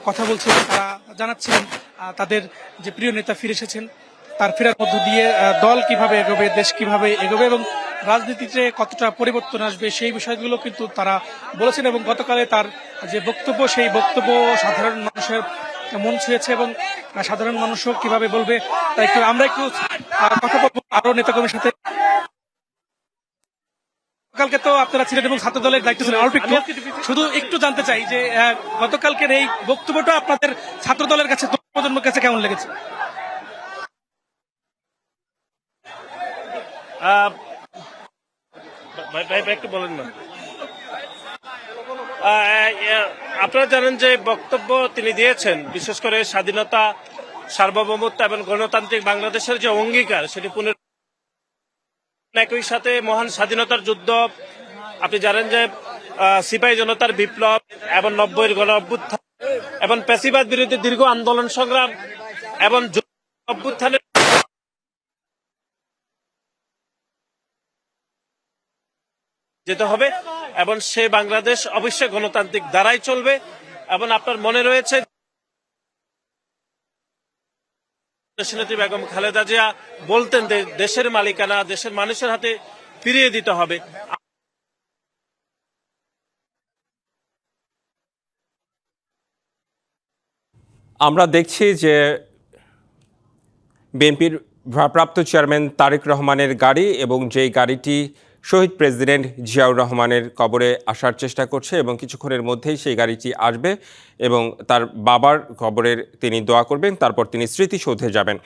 কথা বলছিলাম, তারা জানাচ্ছিলেন তাদের যে প্রিয় নেতা ফিরে এসেছেন, তার ফেরার মধ্য দিয়ে দল কিভাবে এগোবে, দেশ কিভাবে এগোবে এবং রাজনীতিতে কতটা পরিবর্তন আসবে সেই বিষয়গুলো কিন্তু তারা বলেছেন। এবং গতকালে তার যে বক্তব্য, সেই বক্তব্য সাধারণ মানুষের মন ছুঁয়েছে এবং সাধারণ মানুষও কিভাবে বলবে, তাই আমরা একটু কথা বলবো আরো নেতাকর্মীর সাথে। গতকালকে তো আপনারা ছিলেন এবং ছাত্র দলের দায়িত্ব ছিলেন, অল্প একটু শুধু একটু জানতে চাই যে গতকালকের এই বক্তব্যটা আপনাদের ছাত্র দলের কাছে, প্রজন্মের কাছে কেমন লেগেছে? একটু বলেন না। আপনারা জানেন যে বক্তব্য তিনি দিয়েছেন, বিশেষ করে স্বাধীনতা, সার্বভৌমত্ব এবং গণতান্ত্রিক বাংলাদেশের যে অঙ্গীকার, সেটি একই সাথে মহান স্বাধীনতার যুদ্ধ, আপনি জানেন যে সিপাহী জনতার বিপ্লব এবং 90-এর গণ অভ্যুত্থান এবং পেশিবাদ বিরোধী দীর্ঘ আন্দোলন সংগ্রাম এবং অভ্যুত্থানের যেতে হবে এবং সে বাংলাদেশ অবশ্যই গণতান্ত্রিক দ্বারাই চলবে। এবং আপনার মনে রয়েছে দেশনেত্রী বেগম খালেদা জিয়া বলতেন যে দেশের মালিকানা দেশের মানুষের হাতে ফিরিয়ে দিতে হবে। আমরা দেখছি যে বিএনপির ভারপ্রাপ্ত চেয়ারম্যান তারেক রহমানের গাড়ি এবং যেই গাড়িটি শহীদ প্রেসিডেন্ট জিয়াউর রহমানের কবরে আসার চেষ্টা করছে এবং কিছুক্ষণের মধ্যেই সেই গাড়িটি আসবে এবং তার বাবার কবরের তিনি দোয়া করবেন, তারপর তিনি স্মৃতিসৌধে যাবেন।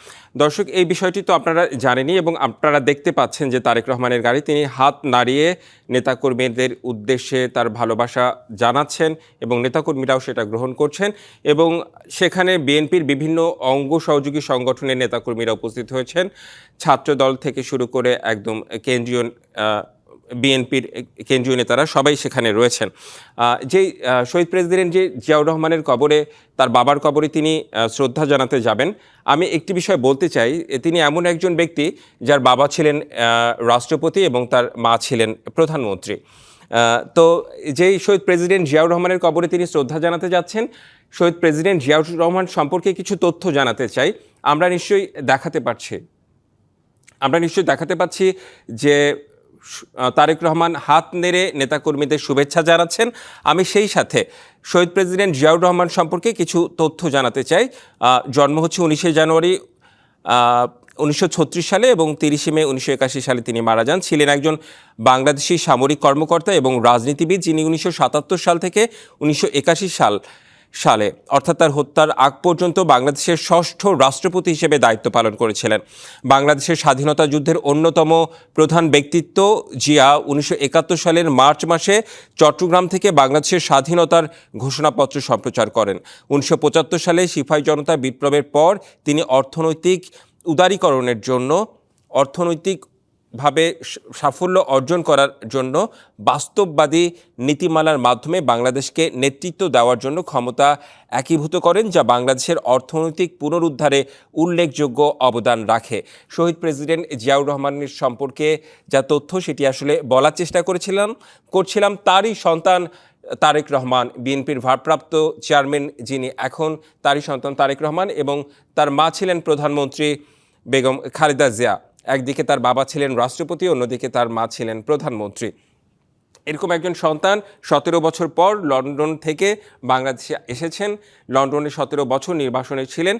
দর্শক, এই বিষয়টি তো আপনারা জানেনই এবং আপনারা দেখতে পাচ্ছেন যে তারেক রহমানের গাড়ি, তিনি হাত নাড়িয়ে নেতাকর্মীদের উদ্দেশ্যে তার ভালোবাসা জানাচ্ছেন এবং নেতাকর্মীরাও সেটা গ্রহণ করছেন এবং সেখানে বিএনপির বিভিন্ন অঙ্গ সহযোগী সংগঠনের নেতাকর্মীরা উপস্থিত হয়েছেন, ছাত্রদল থেকে শুরু করে একদম কেন্দ্রীয় বিএনপির কেন্দ্রীয় নেতারা সবাই সেখানে রয়েছেন। যেই শহীদ প্রেসিডেন্ট যে জিয়াউর রহমানের কবরে, তার বাবার কবরে তিনি শ্রদ্ধা জানাতে যাবেন, আমি একটি বিষয় বলতে চাই, তিনি এমন একজন ব্যক্তি যার বাবা ছিলেন রাষ্ট্রপতি এবং তার মা ছিলেন প্রধানমন্ত্রী। তো যেই শহীদ প্রেসিডেন্ট জিয়াউর রহমানের কবরে তিনি শ্রদ্ধা জানাতে যাচ্ছেন, শহীদ প্রেসিডেন্ট জিয়াউর রহমান সম্পর্কে কিছু তথ্য জানাতে চাই। আমরা নিশ্চয়ই দেখাতে পাচ্ছি যে তারেক রহমান হাত নেড়ে নেতাকর্মীদের শুভেচ্ছা জানাচ্ছেন। আমি সেই সাথে শহীদ প্রেসিডেন্ট জিয়াউর রহমান সম্পর্কে কিছু তথ্য জানাতে চাই। জন্ম হচ্ছে 19 জানুয়ারি 1936 সালে এবং 30 মে 1981 সালে তিনি মারা যান। ছিলেন একজন বাংলাদেশি সামরিক কর্মকর্তা এবং রাজনীতিবিদ, যিনি 1977 সাল থেকে 1981 সালে অর্থাৎ তার হত্যার আগ পর্যন্ত বাংলাদেশের ষষ্ঠ রাষ্ট্রপতি হিসেবে দায়িত্ব পালন করেছিলেন। বাংলাদেশের স্বাধীনতা যুদ্ধের অন্যতম প্রধান ব্যক্তিত্ব জিয়া 1971 সালের মার্চ মাসে চট্টগ্রাম থেকে বাংলাদেশের স্বাধীনতার ঘোষণাপত্র সম্প্রচার করেন। 1975 সালে সিপাহী জনতা বিপ্লবের পর তিনি অর্থনৈতিক উদারীকরণের জন্য, অর্থনৈতিকভাবে সাফল্য অর্জন করার জন্য বাস্তববাদী নীতিমালার মাধ্যমে বাংলাদেশকে নেতৃত্ব দেওয়ার জন্য ক্ষমতা একীভূত করেন, যা বাংলাদেশের অর্থনৈতিক পুনরুদ্ধারে উল্লেখযোগ্য অবদান রাখে। শহীদ প্রেসিডেন্ট জিয়াউর রহমানের সম্পর্কে যা তথ্য সেটি আসলে বলার চেষ্টা করছিলাম। তারই সন্তান তারেক রহমান, বিএনপির ভারপ্রাপ্ত চেয়ারম্যান যিনি এখন, তারই সন্তান তারেক রহমান, এবং তার মা ছিলেন প্রধানমন্ত্রী বেগম খালেদা জিয়া। একদিকে তার বাবা ছিলেন রাষ্ট্রপতি, অন্যদিকে তার মা ছিলেন প্রধানমন্ত্রী। এরকম একজন সন্তান 17 বছর পর লন্ডন থেকে বাংলাদেশে এসেছেন। লন্ডনে 17 বছর নির্বাসনে ছিলেন।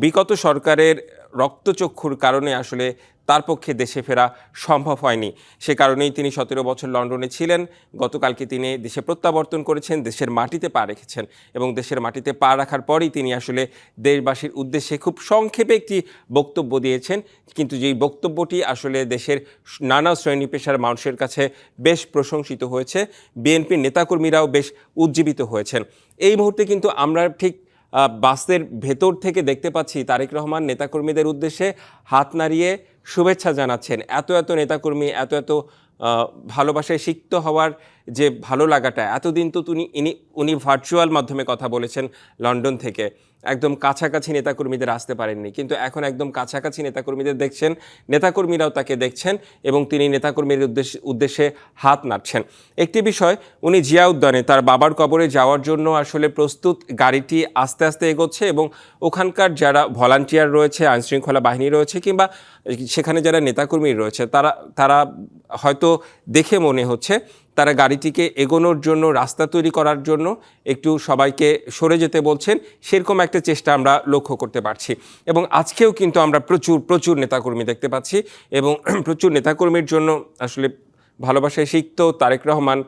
বিগত সরকারের রক্তচক্ষুর কারণে আসলে তার পক্ষে দেশে ফেরা সম্ভব হয়নি। সে কারণেই তিনি 17 বছর লন্ডনে ছিলেন। গতকালকে তিনি দেশে প্রত্যাবর্তন করেছেন, দেশের মাটিতে পা রেখেছেন এবং দেশের মাটিতে পা রাখার পরই তিনি আসলে দেশবাসীর উদ্দেশ্যে খুব সংক্ষেপে একটি বক্তব্য দিয়েছেন, কিন্তু যেই বক্তব্যটি আসলে দেশের নানা শ্রেণী পেশার মানুষের কাছে বেশ প্রশংসিত হয়েছে। বিএনপির নেতাকর্মীরাও বেশ উজ্জীবিত হয়েছেন। এই মুহূর্তে কিন্তু আমরা ঠিক বাসের ভেতর থেকে দেখতে পাচ্ছি তারেক রহমান নেতাকর্মীদের উদ্দেশ্যে হাত নাড়িয়ে শুভেচ্ছা জানাচ্ছেন। এত নেতাকর্মী, এত ভালোবাসায় সিক্ত হওয়ার যে ভালো লাগাটা, এতদিন তো উনি ভার্চুয়াল মাধ্যমে কথা বলেছেন লন্ডন থেকে, একদম কাছাকাছি নেতাকর্মীদের আসতে পারেননি, কিন্তু এখন একদম কাছাকাছি নেতাকর্মীদের দেখছেন, নেতাকর্মীরাও তাকে দেখছেন এবং তিনি নেতাকর্মীর উদ্দেশ্যে হাত নাড়ছেন। একটি বিষয়, উনি জিয়া উদ্যানে তার বাবার কবরে যাওয়ার জন্য আসলে প্রস্তুত, গাড়িটি আস্তে আস্তে এগোচ্ছে এবং ওখানকার যারা ভলান্টিয়ার রয়েছে, আইনশৃঙ্খলা বাহিনী রয়েছে, কিংবা সেখানে যারা নেতাকর্মী রয়েছে, তারা হয়তো দেখে মনে হচ্ছে তারা গাড়িটিকে এগোনোর জন্য, রাস্তা তৈরি করার জন্য একটু সবাইকে সরে যেতে বলছেন। সেরকম একটা চেষ্টা আমরা লক্ষ্য করতে পারছি এবং আজকেও কিন্তু আমরা প্রচুর নেতাকর্মী দেখতে পাচ্ছি এবং প্রচুর নেতাকর্মীর জন্য আসলে ভালোবাসায় সিক্ত তারেক রহমান